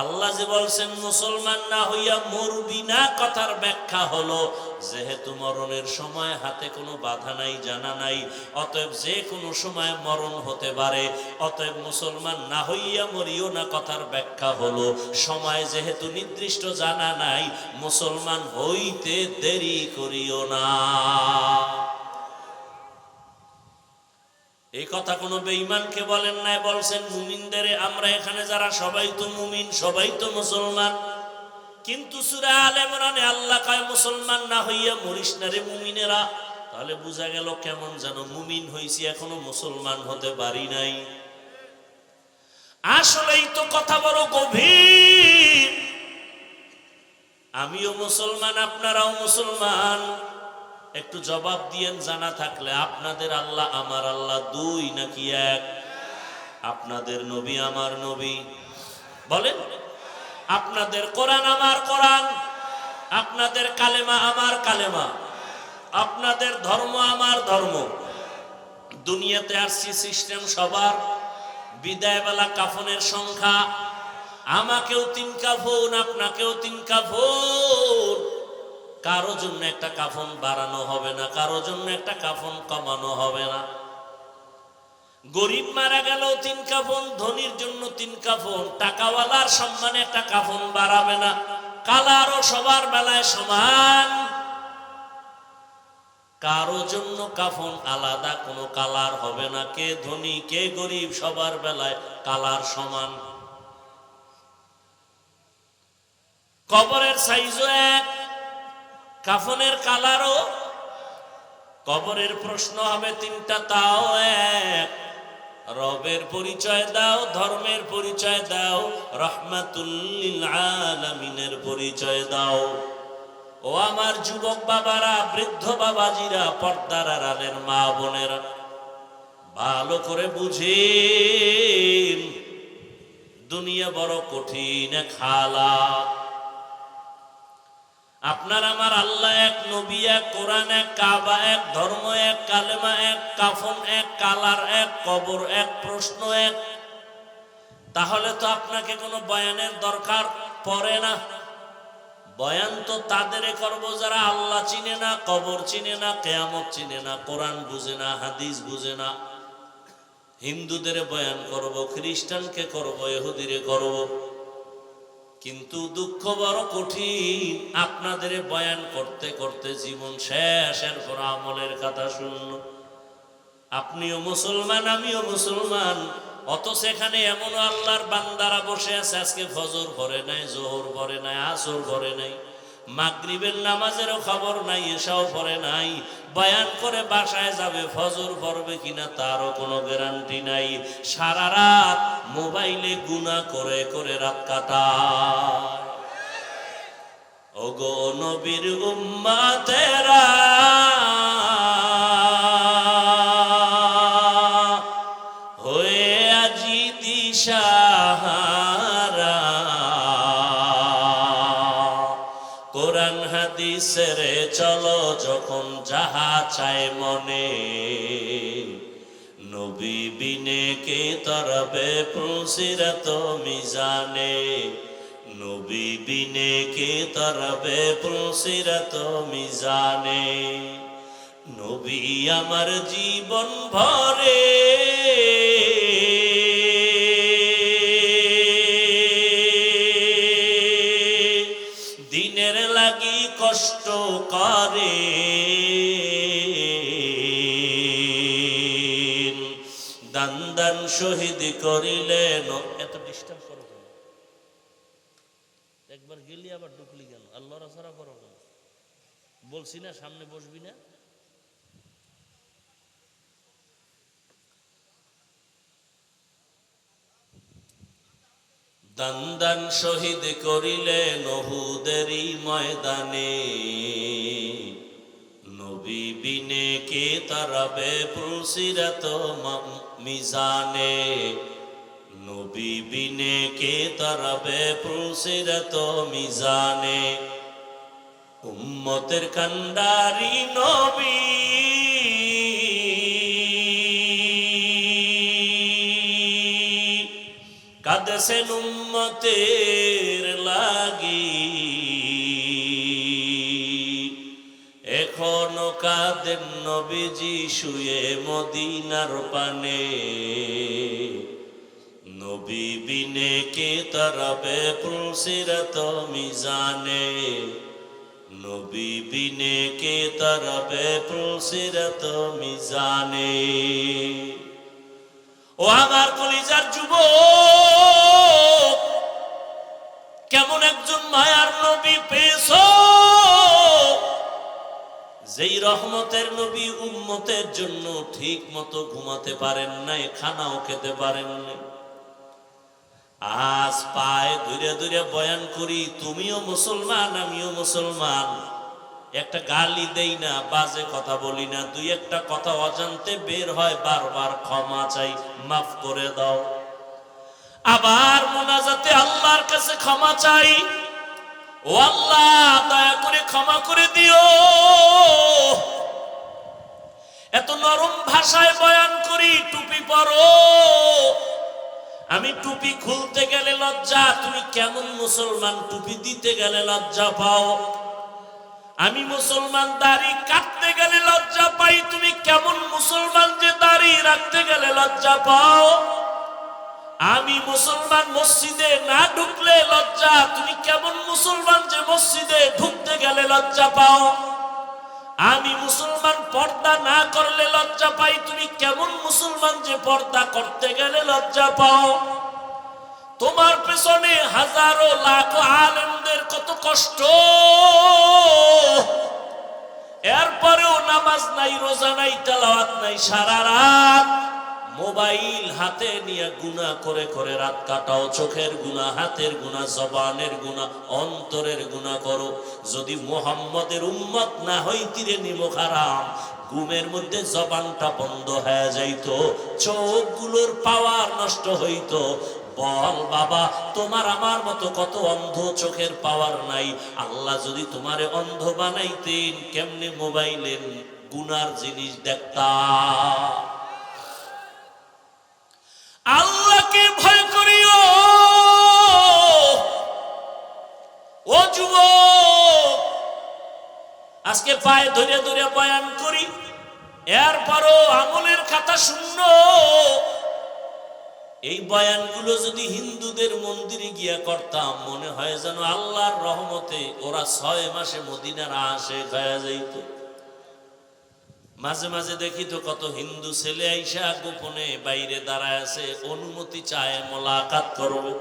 আল্লাহ যে বলছেন মুসলমান না হইয়া মরবি না, কথার ব্যাখ্যা হলো যেহেতু মরণের সময় হাতে কোনো বাধা নাই, জানা নাই, অতএব যে কোনো সময় মরণ হতে পারে। অতএব মুসলমান না হইয়া মরিও না, কথার ব্যাখ্যা হলো সময় যেহেতু নির্দিষ্ট জানা নাই, মুসলমান হইতে দেরি করিও না। এই কথা কোনো বেঈমানকে বলেন নাই, বলছেন মুমিনদের। আমরা এখানে যারা সবাই তো মুমিন, সবাই তো মুসলমান। কিন্তু সূরা আলে ইমরানে আল্লাহ কয়, মুসলমান না হইয়া মরিস না রে মুমিনেরা। তাহলে বোঝা গেল কেমন যেন মুমিন হইছি, এখনো মুসলমান হতে পারি নাই। আসলেই তো কথা বড় গভীর। আমিও মুসলমান, আপনারাও মুসলমান। একটু জবাব দিয়েন জানা থাকলে। আপনাদের আল্লাহ আমার আল্লাহ 2 নাকি 1? আপনাদের নবী আমার নবী বলেন। আপনাদের কোরআন আমার কোরআন, আপনাদের কালেমা আমার কালেমা, আপনাদের ধর্ম আমার ধর্ম। দুনিয়াতে আসছি সিস্টেম সবার, বিদায়বেলা কাফনের সংখ্যা, আমাকেও 3 কাফন, আপনাকেও 3 কাফন। কারো জন্য একটা কাফন বাড়ানো হবে না, কারো জন্য একটা কাফন কমানো হবে না। গরিব মারা গেল 3 কাফন, ধনীর জন্য 3 কাফন, টাকাওয়ালার সম্মানে একটা কাফন বাড়াবে না। কালারও সবার বেলায় সমান, কারো জন্য কাফন আলাদা কোনো কালার হবে না। কে ধনী কে গরিব সবার বেলায় কালার সমান। কবরের সাইজও এক, কাফনের কালারও। কবরের প্রশ্ন হবে 3টা, তাও এক। রবের পরিচয় দাও, ধর্মের পরিচয় দাও, রাহমাতুল লিল আলামিনের পরিচয় দাও। ও আমার যুবক বাবারা, বৃদ্ধ বাবাজিরা, পর্দার আড়ালের মা বোনেরা, ভালো করে বুঝেন, দুনিয়া বড় কঠিন খালা। আপনার আমার আল্লাহ এক, নবী এক, কোরআন এক, কাবা এক, ধর্ম এক, কালেমা এক, কাফন এক, কালার এক, কবর এক, প্রশ্ন এক। তাহলে তো আপনাকে কোনো বয়ানের দরকার পড়ে না। বয়ান তো তাদের করব যারা আল্লাহ চিনে না, কবর চিনে না, কিয়ামত চিনে না, কোরআন বুঝে না, হাদিস বুঝে না। হিন্দুদের বয়ান করব, খ্রিস্টানকে করব, ইহুদিরে করব। কিন্তু দুঃখ বড় কঠিন, আপনাদের বয়ান করতে করতে জীবন শেষ, এরপর আমলের কথা শুনল। আপনিও মুসলমান, আমিও মুসলমান, অথচ এখানে এমন আল্লাহর বান্দারা বসে আছে, আজকে ফজর পড়ে নাই, জোহর পড়ে নাই, আসর পড়ে নাই, মাগরিবের নামাজেরও খবর নাই, এশাও পড়ে নাই। বয়ান করে বাসায় যাবে, ফজর পড়বে কিনা তারও কোনো গ্যারান্টি নাই। সারা রাত মোবাইলে গুনাহ করে করে রাত কাটায়। ওগো নবীর উম্মতেরা, হয়ে আজি দিশাহারা, কোরআন হাদিসের চলো যখন যাহা চায় মনে, নবী বিনে কে তরবে পুলসিরাত মিজানে, নবী বিনে কে তরবে পুলসিরাত মিজানে। নবী আমার জীবন ভরে দিনের লাগি কষ্ট করে, দান দান শহীদ করিলেন। এত ডিস্টার্ব করো কেন? একবার গেলি আবার ঢুকলি কেন? আল্লাহর আছাড়া করো কেন? বলছি না সামনে বসবি না? দান দান শহীদ করিলেন উহুদেরই ময়দানে, নবী বিনে কে তারাবে পুলসিরাত মিজানে, নবী বিনে কে তারাবে পুলসিরাত মিজানে। উম্মতের কান্ডারি নবী, কাঁদেছেন উম্মতের লাগি, এখনো কাঁদেন নবীজি শুয়ে মদিনার পানে, নবী বিনে কে তারাবে পুলসিরাত মিজানে, নবী বিনে কে তারাবে পুলসিরাত মিজানে। ও আমার কলিজার যুবক, কেমন একজন মায়ার নবী পেয়েছো, যেই রহমতের নবী উম্মতের জন্য ঠিক মতো ঘুমাতে পারেন নাই, খানাও খেতে পারেন নাই। আজ পায়ে ধীরে ধীরে বয়ান করি, তুমিও মুসলমান আমিও মুসলমান, একটা গালি দেই না, বাজে কথা বলি না, দুই একটা কথা অজান্তে বের হয়, বারবার ক্ষমা চাই, মাফ করে দাও। আবার মুনাজাতে আল্লাহর কাছে ক্ষমা চাই, ও আল্লাহ দয়া করে ক্ষমা করে দিও। এত নরম ভাষায় বয়ান করি, টুপি পরো, আমি টুপি খুলতে গেলে লজ্জা, তুমি কেমন মুসলমান টুপি দিতে গেলে লজ্জা পাও? আমি মুসলমান দাড়ি কাটতে গেলে লজ্জা পাই, তুমি কেমন মুসলমান যে দাড়ি রাখতে গেলে লজ্জা পাও? আমি মুসলমান মসজিদে না ঢুকলে লজ্জা, তুমি কেমন মুসলমান যে মসজিদে ঢুকতে গেলে লজ্জা পাও? আমি মুসলমান পর্দা না করলে লজ্জা পাই, তুমি কেমন মুসলমান যে পর্দা করতে গেলে লজ্জা পাও? তোমার পেছনে হাজারো লাখো আলেমদের কত কষ্ট, এরপরেও নামাজ নাই, রোজা নাই, তেলাওয়াত নাই, সারা রাত মোবাইল হাতে নিয়ে গুনাহ করে করে রাত কাটাও। চোখের গুনাহ, হাতের গুনাহ, জবানের গুনাহ, অন্তরের গুনাহ করো। যদি মুহাম্মদের উম্মত না হইতিরে নিমক হারাম, ঘুমের মধ্যে জবানটা বন্ধ হয়ে যাইতো, চোখগুলোর পাওয়ার নষ্ট হইতো। বল বাবা, তোমার আমার মতো কত অন্ধ, চোখের পাওয়ার নাই। আল্লাহ যদি তোমারে অন্ধ বানাইতেন, কেমনে মোবাইলের গুনার জিনিস দেখতা? আল্লাহকে ভয় করিও ও যুবক। আজকে পায়ে ধরে ধরে বয়ান করি, এরপরও আমলের খাতা শূন্য। এই বয়ানগুলো যদি হিন্দুদের মন্দিরে গিয়া করতাম, মনে হয় যেন আল্লাহর রহমতে ওরা 6 মাসে মদিনার আশে হয়ে যাইত। মাঝে মাঝে দেখি তো কত হিন্দু ছেলে আইসা গোপনে বাইরে দাঁড়ায় আছে, অনুমতি চায় মোলাকাত করবে।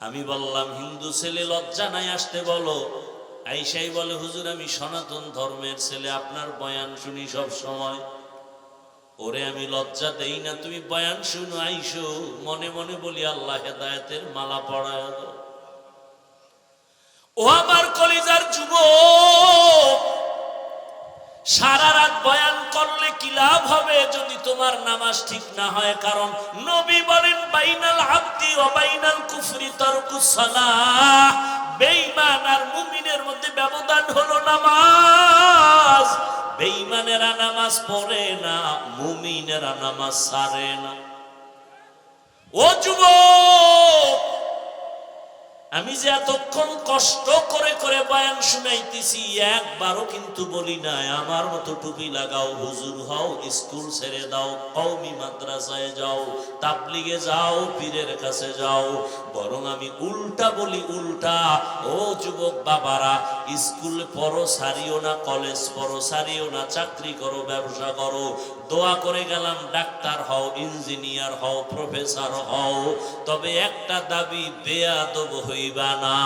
আমি বললাম, হিন্দু ছেলে লজ্জা নাই আসতে বলো। আইসাই বলে, হুজুর আমি সনাতন ধর্মের ছেলে, আপনার বয়ান শুনি সব সময়। ওরে আমি লজ্জা দেই না, তুমি বয়ান শুনো আইসো। মনে মনে বলি, আল্লাহ হেদায়েতের মালা পড়ায় দাও। ও আমার কলিজার যুবক, সারা রাত বয়ান করলে কি লাভ হবে যদি তোমার নামাজ ঠিক না হয়? কারণ নবী বলেন, বাইনাল আবদি ওয়া বাইনাল কুফরি তারকুস সালাহ। বেঈমান আর মুমিনের মধ্যে ব্যবধান হলো নামাজ। বেঈমানেরা নামাজ পড়ে না, মুমিনেরা নামাজ ছাড়ে না। ও যুবক, আমি যে এতক্ষণ কষ্ট করে করে বয়ান শুনাইতেছি, একবারও কিন্তু বলি নাই আমার মতো টুপি লাগাও, হুজুর হও, স্কুল ছেড়ে দাও, কওমি মাদ্রাসায় যাও, তাবলিগে যাও, পীরের কাছে যাও। বরং আমি উল্টা বলি, উল্টা। ও যুবক বাবারা, স্কুল পড়ো সারিও না, কলেজ পড়ো সারিও না, চাকরি করো, ব্যবসা করো। দোয়া করে গেলাম, ডাক্তার হও, ইঞ্জিনিয়ার হও, প্রফেসর হও, তবে একটা দাবি, বেয়াদব হইবা না।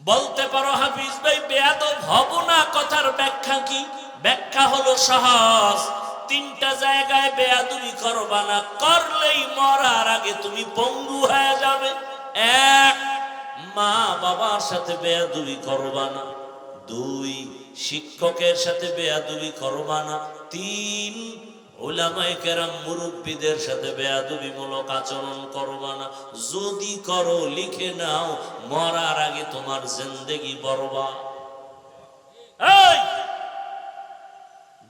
বলতে পারো, হাফিজ ভাই বেয়াদব হব না, কথার ব্যাখ্যা কি? ব্যাখ্যা হলো সহজ। 3টা জায়গায় বেয়াদবি করবা না, করলেই মরার আগে তুমি পঙ্গু হয়ে যাবে। 1, মা বাবার সাথে বেয়াদবি করবা না। 2, শিক্ষকের সাথে বেয়াদবি করবা না। 3, উলামায়ে কেরাম মুরব্বীদের সাথে বেয়াদবিমূলক আচরণ করবা না। যদি করো, লিখে নাও, মরার আগে তোমার জিন্দেগি বরবাদ। এই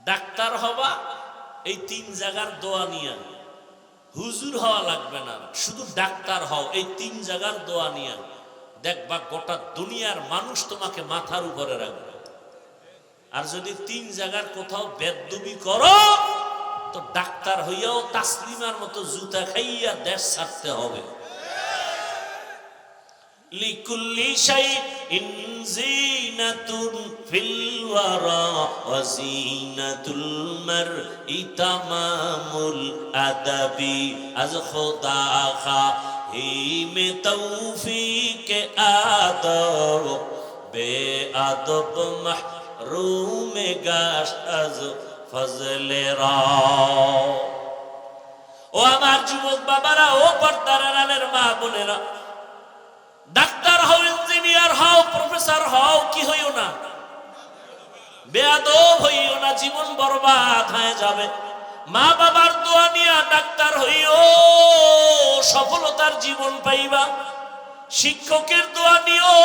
ডাক্তার হবা, এই 3 জায়গার দোয়া নিয়া। হুজুর হওয়া লাগবে না, শুধু ডাক্তার হও, এই 3 জায়গার দোয়া নিয়া। দেখবা গোটা দুনিয়ার মানুষ তোমাকে মাথার উপরে রাখবে। আর যদি 3 জায়গার কোথাও বেয়াদবি করো, তো ডাক্তার হইয়াও তাসলিমার মতো জুতা খাইয়া দেশ ছাড়তে হবে। লিকুল্লি শাইইন জিনাতুন ফিল ওয়ারা ওয়া জিনাতুল মারই তামামুল আদাবি। আজ খোদা খাহিমে তৌফিক আদব, বেআদব মাহরুমে গাশত আজ ফজলে রা। ও আমার যুবক বাবারা, ও পর্দার আড়ালের মা বোনেরা, ডাক্তার হও, ইঞ্জিনিয়ার হও, প্রফেসর হও, কি হইও না, বেয়াদব হইও না, জীবন বরবাদ হয়ে যাবে। মা বাবার দোয়া নিয়া ডাক্তার হইও, সফলতার জীবন পাইবা। শিক্ষকের দোয়া নিও,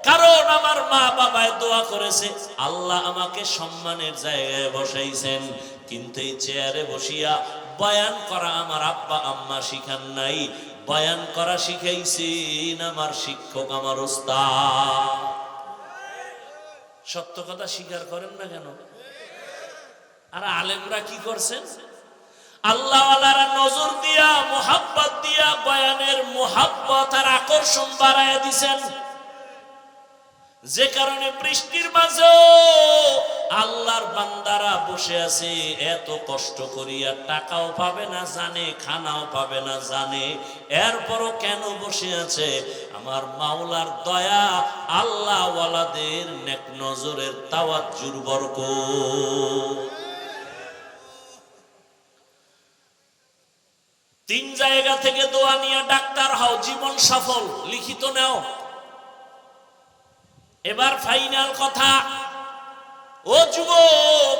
কারণ আমার মা বাবায় দোয়া করেছে, আল্লাহ আমাকে সম্মানের জায়গায় বসাইছেন। কিন্তু এই চেয়ারে বসিয়া বয়ান করা আমার আব্বা আম্মা শিখান নাই, বয়ান করা শিখাইছেন আমার শিক্ষক, আমার উস্তাদ। সত্য কথা স্বীকার করেন না কেন? আর আলেমরা কি করছেন? আল্লাহওয়ালারা নজর দিয়া, মোহাব্বত দিয়া বয়ানের মোহাব্বত আর আকর্ষণ বাড়ায় দিছেন, যে কারণে বৃষ্টির মাঝেও আল্লাহর বান্দারা বসে আছে এত কষ্ট করিয়া, টাকাও পাবে না জানে, খানাও পাবে না জানে, এরপরও কেন বসে আছে? আমার মাওলার দয়া, আল্লাহ ওয়ালাদের নেক নজরের তাওয়াজ্জুর বরকত। 3 জায়গা থেকে দোয়া নিয়ে ডাক্তার হও, জীবন সফল, লিখিত নাও। এবার ফাইনাল কথা, ও যুবক,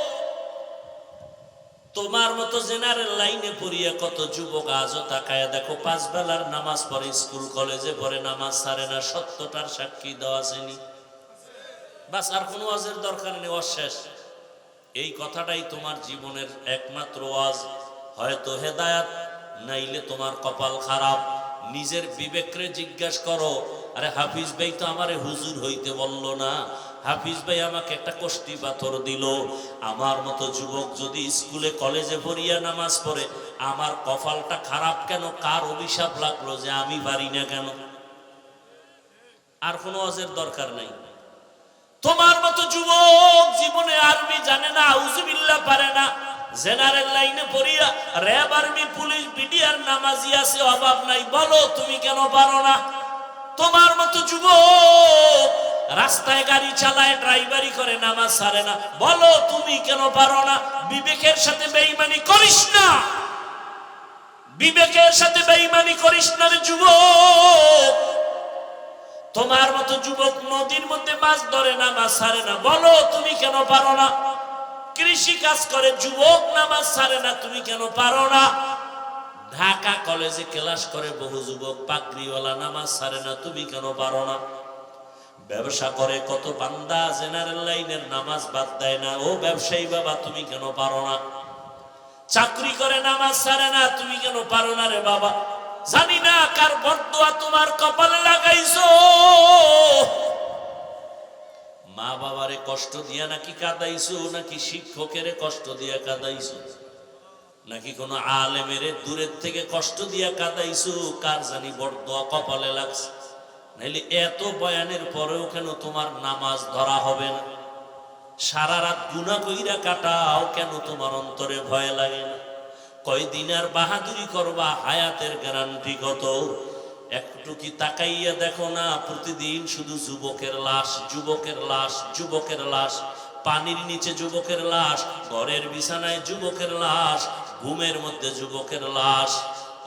তোমার মতো জেনারেল লাইনে পড়িয়া কত যুবক আজও তাকায় দেখো, 5 বেলার নামাজ পড়ে, স্কুল কলেজে পড়ে, নামাজ ছাড়ে না, সত্যটার সাক্ষী দেওয়া আসেনি। বাস, আর কোনো ওয়াজের দরকার নেই, অশেষ। এই কথাটাই তোমার জীবনের একমাত্র ওয়াজ। হয়তো হেদায়াত, নাইলে তোমার কপাল খারাপ। নিজের বিবেকরে জিজ্ঞাসা করো, আরে হাফিজ ভাই তো আমারে হুজুর হইতে বলল না, হাফিজ ভাই আমাকে একটা কষ্টি পাথর দিল। আমার মতো যুবক যদি স্কুলে কলেজে পড়িয়া নামাজ পড়ে, আমার কপালটা খারাপ কেন? কার অভিশাপ লাগলো যে আমি পারি না কেন? আর কোনো ওয়াজের দরকার নাই। তোমার মতো যুবক জীবনে আরবি জানে না, আউযুবিল্লাহ পারে না, জেনারেল লাইনে পড়িয়া র্যাব, আর্মি, পুলিশ, বিডিআর নামাজি আছে, অভাব নাই, বলো তুমি কেন পারো না? তোমার মতো যুবক রাস্তায় গাড়ি চালায়, ড্রাইভারি করে, নামাজ ছাড়ে না, বলো তুমি কেন পারো না? বিবেকের সাথে বেঈমানি করিস না, বিবেকের সাথে বেঈমানি করিস না রে যুবক। তোমার মতো যুবক নদীর মধ্যে মাছ ধরে, নামাজ ছাড়ে না, বলো তুমি কেন পারো না? কৃষি কাজ করে যুবক, নামাজ ছাড়ে না, তুমি কেন পারো না? ঢাকা কলেজে ক্লাস করে বহু যুবক, পাগড়িওয়ালা, নামাজ ছাড়ে না, তুমি কেন পারো না? ব্যবসা করে কত বান্দা, জেনারেল লাইনের নামাজ বাদ দেয় না, ও ব্যবসায়ী বাবা তুমি কেন পারো না? চাকরি করে, নামাজ ছাড়ে না, তুমি কেন পারো না রে বাবা? জানি না কার বরদোয়া তোমার কপালে লাগাইছো। মা বাবারে কষ্ট দিয়া নাকি কাঁদাইছো, নাকি শিক্ষকের কষ্ট দিয়া কাঁদাইছো, নাকি কোনো আলেমের দূরের থেকে কষ্ট দিয়া কাঁদাইছো? কার জানি বরদোয়া কপালে লাগছে। নাইলে এত বয়ানের পরেও কেন তোমার নামাজ ধরা হবে না? সারা রাত গুনাহ কইরা কাটাও, কেন তোমার অন্তরে ভয় লাগে না? কয়দিন আর বাহাদুরি করবা? হায়াতের গ্যারান্টি কত? একটু কি তাকাইয়া দেখো না? প্রতিদিন শুধু যুবকের লাশ, যুবকের লাশ, যুবকের লাশ, পানির নিচে যুবকের লাশ, ঘরের বিছানায় যুবকের লাশ, ঘুমের মধ্যে যুবকের লাশ,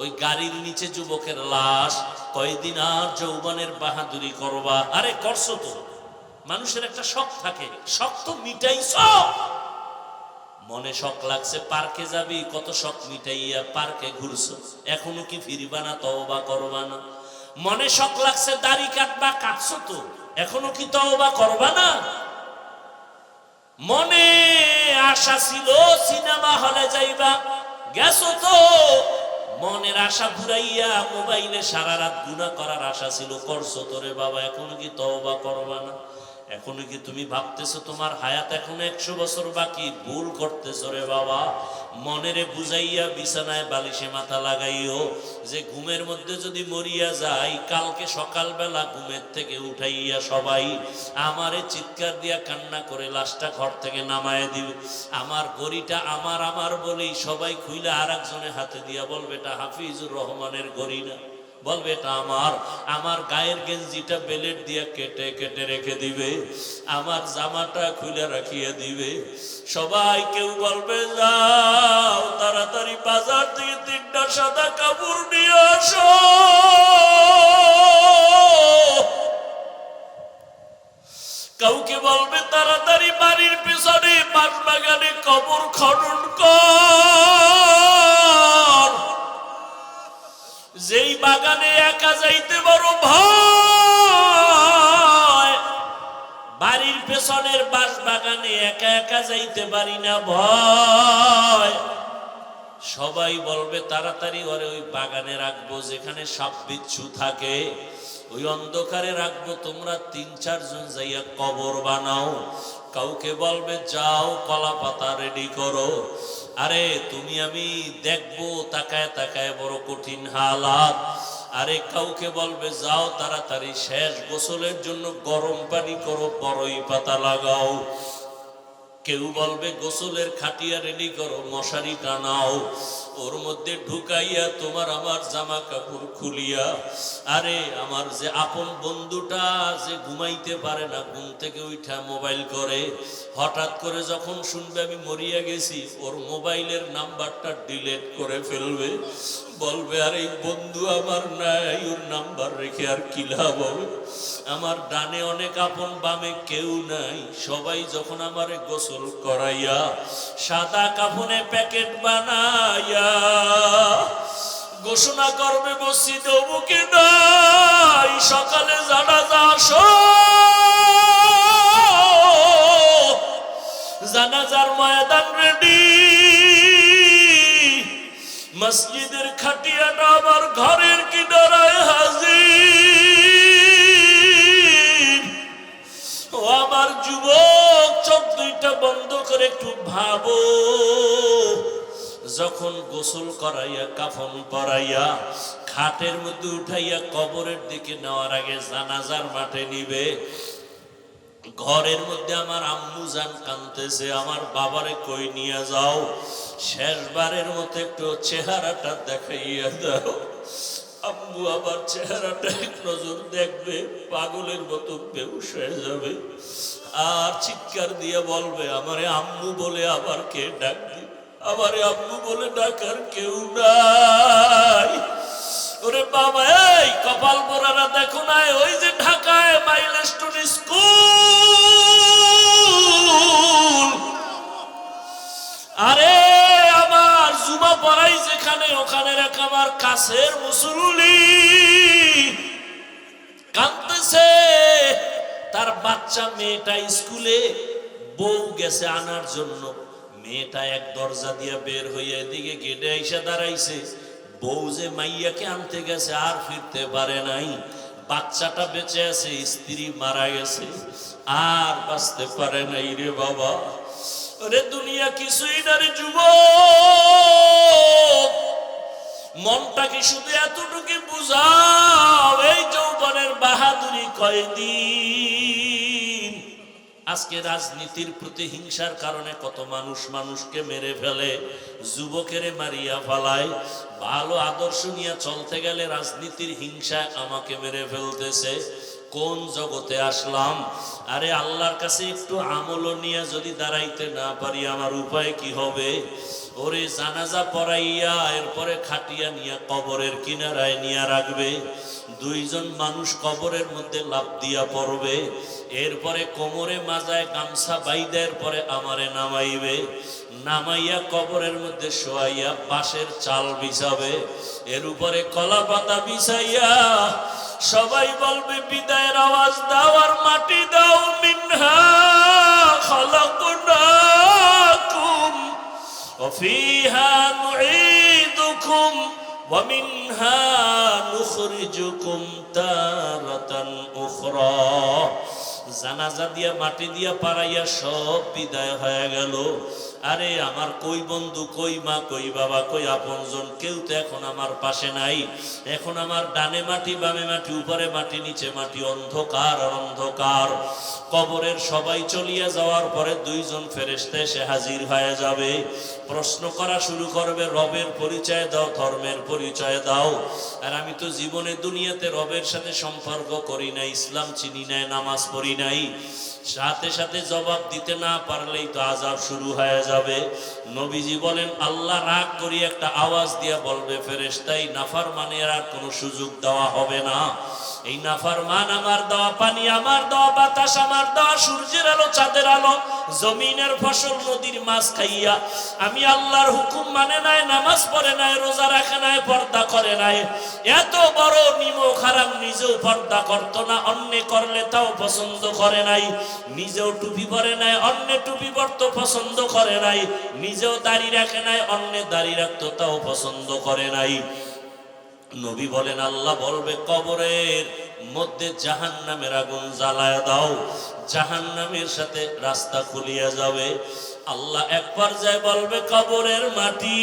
ওই গাড়ির নিচে যুবকের লাশ। কয়দিন আর যৌবনের বাহাদুরি করবা? আরে করছো তো। মানুষের একটা শখ থাকে, শখ তো মিটাইছ। মনে শখ লাগছে পার্কে যাবি, কত শখ মিটাইয়া পার্কে ঘুরছো, এখনো কি ফিরবা না? তওবা করবা না? মনে শখ লাগছে দাড়ি কাটবা, কাটছো তো, এখনো কি তওবা করবা না? মনে আশা ছিল সিনেমা হলে যাইবা, গেছো তো। মনের আশা ঘুরাইয়া মোবাইলে সারা রাত গুনাহ করার আশা ছিল, করছো তো রে বাবা, এখনো কি তওবা করবা না? এখনো কি তুমি ভাবতেছো তোমার হায়াত এখনো 100 বছর বাকি? ভুল করতেছো রে বাবা। মনেরে বুঝাইয়া বিছানায় বালিশে মাথা লাগাইও যে ঘুমের মধ্যে যদি মরিয়া যাই, কালকে সকালবেলা ঘুমের থেকে উঠাইয়া সবাই আমারে চিৎকার দিয়া কান্না করে লাশটা ঘর থেকে নামায় দিবে। আমার ঘড়িটা আমার আমার বলেই সবাই খুইলা আর একজনের হাতে দিয়া বলবে এটা হাফিজুর রহমানের ঘড়ি না, বলবে এটা আমার। আমার গায়ের গেঞ্জিটা বেলেট দিয়া কেটে কেটে রেখে দিবে, আমার জামাটা খুলে রাখিয়ে দিবে। সবাই কেউ বলবে যাও তাড়াতাড়ি বাজার থেকে 3টা সাদা কাপড় নিয়ে আসো। কাউকে বলবে তাড়াতাড়ি বাড়ির পিছনে বাগানে কবর খনন কর। যেই বাগানে একা যাইতে বড় ভয়, পেছনের বাস বাগানে একা একা যাইতে পারি না, ভয়। সবাই বলবে তাড়াতাড়ি ওরে ওই বাগানে রাখবো যেখানে সাপ বিচ্ছু থাকে, ওই অন্ধকারে রাখবো। তোমরা ৩-৪ জন যাইয়া কবর বানাও। কাউকে বলবে যাও কলা পাতা রেডি করো। আরে তুমি আমি দেখবো তাকায় তাকায়, বড় কঠিন হালাত। আরে কাউকে বলবে যাও তাড়াতাড়ি শেষ গোসলের জন্য গরম পানি করো, বড়ই পাতা লাগাও। কেউ বলবে গোসলের খাটিয়া রেডি করো, মশারি টানাও, ওর মধ্যে ঢুকাইয়া তোমার আমার জামা কাপড় খুলিয়া। আরে আমার যে আপন বন্ধুটা যে ঘুমাইতে পারে না, ঘুম থেকে উঠা মোবাইল করে, হঠাৎ করে যখন শুনবে আমি মরিয়া গেছি, ওর মোবাইলের নাম্বারটা ডিলিট করে ফেলবে। বলবে আর এই বন্ধু আমার নাই, ওর নাম্বার রেখে আর কি লাভ হবে। আমার ডানে অনেক আপন, বামে কেউ নাই। সবাই যখন আমারে গোসল করাইয়া সাদা কাফনে প্যাকেট বানাইয়া ঘোষণা করবে মসজিদে অমুকে নাই, সকালে জানাজা আসো, জানাজার ময়দান রেডি, মসজিদের খাটিয়াটা আমার ঘরের কিনারায় হাজির। ও আমার যুবক, চোখ দুইটা বন্ধ করে একটু ভাবো, যখন গোসল করাইয়া কাফন পরাইয়া খাটের মধ্যে উঠাইয়া কবরের দিকে নেওয়ার আগে জানাজার মাঠে নিবে, ঘরের মধ্যে আমার আম্মু জান কাঁদতেছে, আমার বাবারে কই নিয়ে যাও, শেষবারের মতো একটু চেহারাটা দেখাইয়া দাও। আম্মু আবার চেহারাটা এক নজর দেখবে, পাগলের মতো বেহুশ হয়ে যাবে, আর চিৎকার দিয়ে বলবে আমারে আম্মু বলে আবার কে ডাক দিবে, আমারে আম্মু বলে ডাকার কেউ নাই। ওরে বাবা, এই কপাল পোড়ারা দেখো না, ওই যে ঢাকায় মাইলস্টোন স্কুল, আরে আমার জুমা পড়াই যেখানে, ওখানে এক আমার কাছের মুসল্লি কাঁদতেছে। তার বাচ্চা মেয়েটা স্কুলে, বউ গেছে আনার জন্য, মেয়েটা এক দরজা দিয়ে বের হইয়া এদিকে গেটে এসে দাঁড়াইছে। বউ যে মাইয়াকে আনতে গেছে আর ফিরতে পারে নাই, বাচ্চাটা বেঁচে আছে, স্ত্রী মারা গেছে, আর বাঁচতে পারে নাই রে বাবা। ওরে দুনিয়া কিছুই না রে যুবক, মনটা কি শুধু এতটুকু বুঝাও, এই যৌবনের বাহাদুরি কয়দিন। আজকে রাজনীতির প্রতিহিংসার কারণে কত মানুষ মানুষকে মেরে ফেলে, যুবকেরে মারিয়া ফেলায়। ভালো আদর্শ নিয়ে চলতে গেলে রাজনীতির হিংসায় আমাকে মেরে ফেলতেছে। কোন জগতে আসলাম? আরে আল্লাহর কাছে একটু আমল নিয়ে যদি দাঁড়াইতে না পারি, আমার উপায় কি হবে? ওরে জানাজা পড়াইয়া এরপরে খাটিয়া নিয়ে কবরের কিনারায় নিয়ে রাখবে, 2 জন মানুষ কবরের মধ্যে লাফ দিয়া পড়বে, এরপরে কোমরে মাজায় গামছা বাইদের পরে আমারে নামাইবে, নামাইয়া কবরের মধ্যে শোয়াইয়া বাঁশের চাল বিছাবে, এর উপরে কলা পাতা বিছাইয়া সবাই বলবে বিদায়ের আওয়াজ দাও আর মাটি দাও, মিনহা খালাকনাকুম ওয়া ফিহা নুঈদুকুম ওয়া মিনহা নুখরিজুকুম তারাতান উখরা। জানাজা দিয়া মাটি দিয়া পাড়াইয়া সব বিদায় হয়ে গেল। আরে আমার কই বন্ধু, কই মা, কই বাবা, কই আপনজন, কেউ তো এখন আমার পাশে নাই। এখন আমার ডানে মাটি, বামে মাটি, উপরে মাটি, নিচে মাটি, অন্ধকার আর অন্ধকার। কবরের সবাই চলিয়া যাওয়ার পরে 2 জন ফেরেশতা এসে হাজির হয়ে যাবে, প্রশ্ন করা শুরু করবে, রবের পরিচয় দাও, ধর্মের পরিচয় দাও। আর আমি তো জীবনে দুনিয়াতে রবের সাথে সম্পর্ক করি নাই, ইসলাম চিনি নাই, নামাজ পড়ি নাই। সাথে সাথে জবাব দিতে না পারলেই তো আযাব শুরু হয়ে যাবে। যাবে। নবীজি বলেন আল্লাহ রাগ করে একটা আওয়াজ দিয়ে বলবে, ফেরেশতাই নাফরমানের আর কোনো সুযোগ দেওয়া হবে না। এই নাফরমান আমার দেওয়া পানি, আমার দেওয়া বাতাস, আমার দেওয়া সূর্যের আলো, চাঁদের আলো, জমিনের ফসল, নদীর মাছ খাইয়া আমি আল্লাহর হুকুম মানে নাই, নামাজ পড়ে নাই, রোজা রাখে নাই, পর্দা করে নাই, এত বড় নিমক হারাম নিজেও পর্দা করতো না, অন্য করলে তাও পছন্দ করে নাই, নিজেও টুপি পরে নাই, অন্য টুপি পরতো পছন্দ করে নাই, নিজেও দাড়ি রাখে নাই, অন্য দাড়ি রাখতো তাও পছন্দ করে নাই। নবী বলেন আল্লাহ বলবে কবরের মধ্যে জাহান্নামের আগুন জ্বালায় দাও, জাহান্নামের সাথে রাস্তা খুলিয়া যাবে। আল্লাহ এক পর্যায়ে বলবে কবরের মাটি,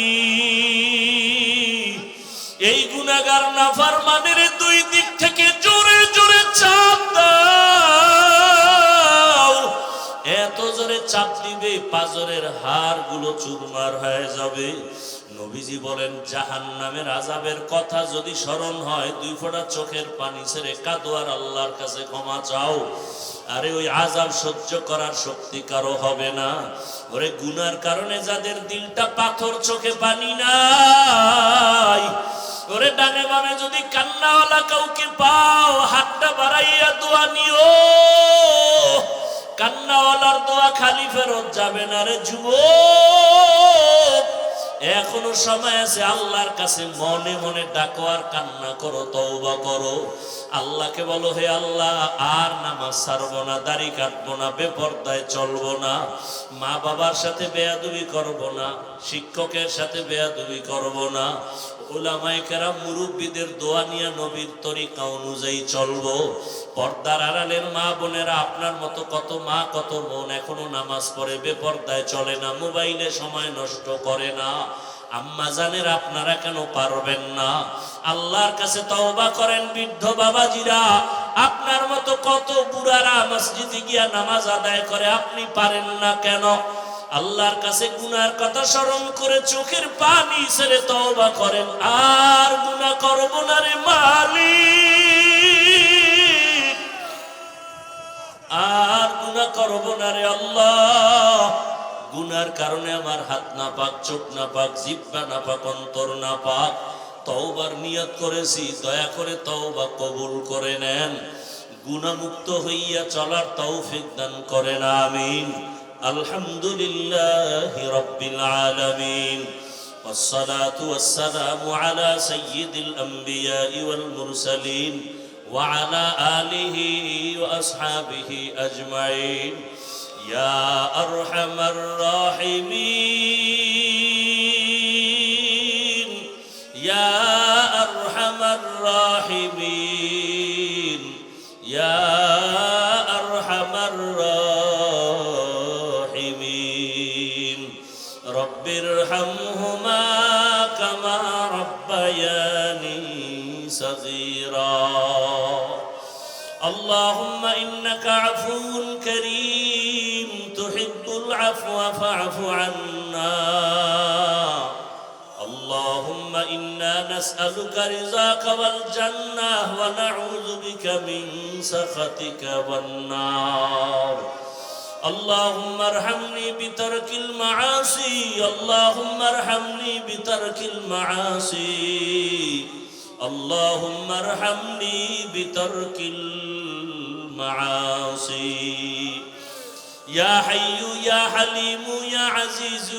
এই গুনাহগার নাফরমানের দুই দিক থেকে জোরে জোরে চাপ দাও। এত জোরে চাপ দিবে পাজরের হাড়গুলো চুরমার হয়ে যাবে। নবীজি বলেন জাহান্নামের আযাবের কথা যদি স্মরণ হয়, দুই ফোঁটা চোখের পানি ছেড়ে কাঁদো আর আল্লাহর কাছে ক্ষমা চাও। আরে ওই আযাব সহ্য করার শক্তি কারো হবে না। ওরে গুনার কারণে যাদের দিলটা পাথর, চোখে পানি নাই, ওরে ডানে বামে যদি কান্নাওয়ালা কাউকে পাও, হাতটা বাড়াইয়া দোয়া নিও। কান্নাওয়ালার দোয়া খালি ফেরত যাবে না রে যুবক, এখনো সময় আছে। আল্লাহর কাছে মনে মনে ডাকো আর কান্না করো, তওবা করো। আল্লাহকে বলো, হে আল্লাহ আর নামাজ ছাড়বো না, দাড়ি কাটবো না, বেপরদায় চলবো না, মা বাবার সাথে বেয়াদবি করবো না, শিক্ষকের সাথে বেয়াদবি করবো না, উলামায়ে কেরাম মুরব্বীদের দোয়া নিয়ে নবীর তরিকা অনুযায়ী চলবো। পর্দার আড়ালের মা বোনেরা, আপনার মতো কত মা কত বোন এখনো নামাজ পড়ে, বেপরদায় চলে না, মোবাইলে সময় নষ্ট করে না। আম্মা জানেরা আপনারা কেন পারবেন না? আল্লাহর কাছে তওবা করেন। বৃদ্ধ বাবাজিরা, আপনার মতো কত বুড়ারা মসজিদে গিয়া নামাজ আদায় করে, আপনি পারেন না কেন? আল্লাহর কাছে গুনার কথা স্মরণ করে চোখের পানি ছেড়ে তওবা করেন, আর গুনাহ করব না রে মালিক, আর গুনাহ করব না রে আল্লাহ। গুনার কারণে আমার হাত না পাক, চোখ না পাক, জিহ্বা না পাক, অন্তর না পাক। তওবার নিয়ত করেছি, দয়া করে তওবা কবুল করে নেন। গুনাহমুক্ত হইয়া চলার তৌফিক দান করেন, আমিন। আলহামদুলিল্লাহি রাব্বিল আলামিন, والصلاة والسلام على سيد الأنبياء والمرسلين وعلى آله وأصحابه أجمعين. يا أرحم الراحمين، يا أرحم الراحمين، يا أرحم الراحمين. رب ارحمهما كما ربياني صغيرا. اللهم إنك عفو كريم تحب العفو فاعف عنا. اللهم إنا نسألك رضاك والجنة ونعوذ بك من سخطك والنار. اللهم ارحمني بترك المعاصي، اللهم ارحمني بترك المعاصي، اللهم ارحمني بترك المعاصي. يا حي يا حليم يا عزيز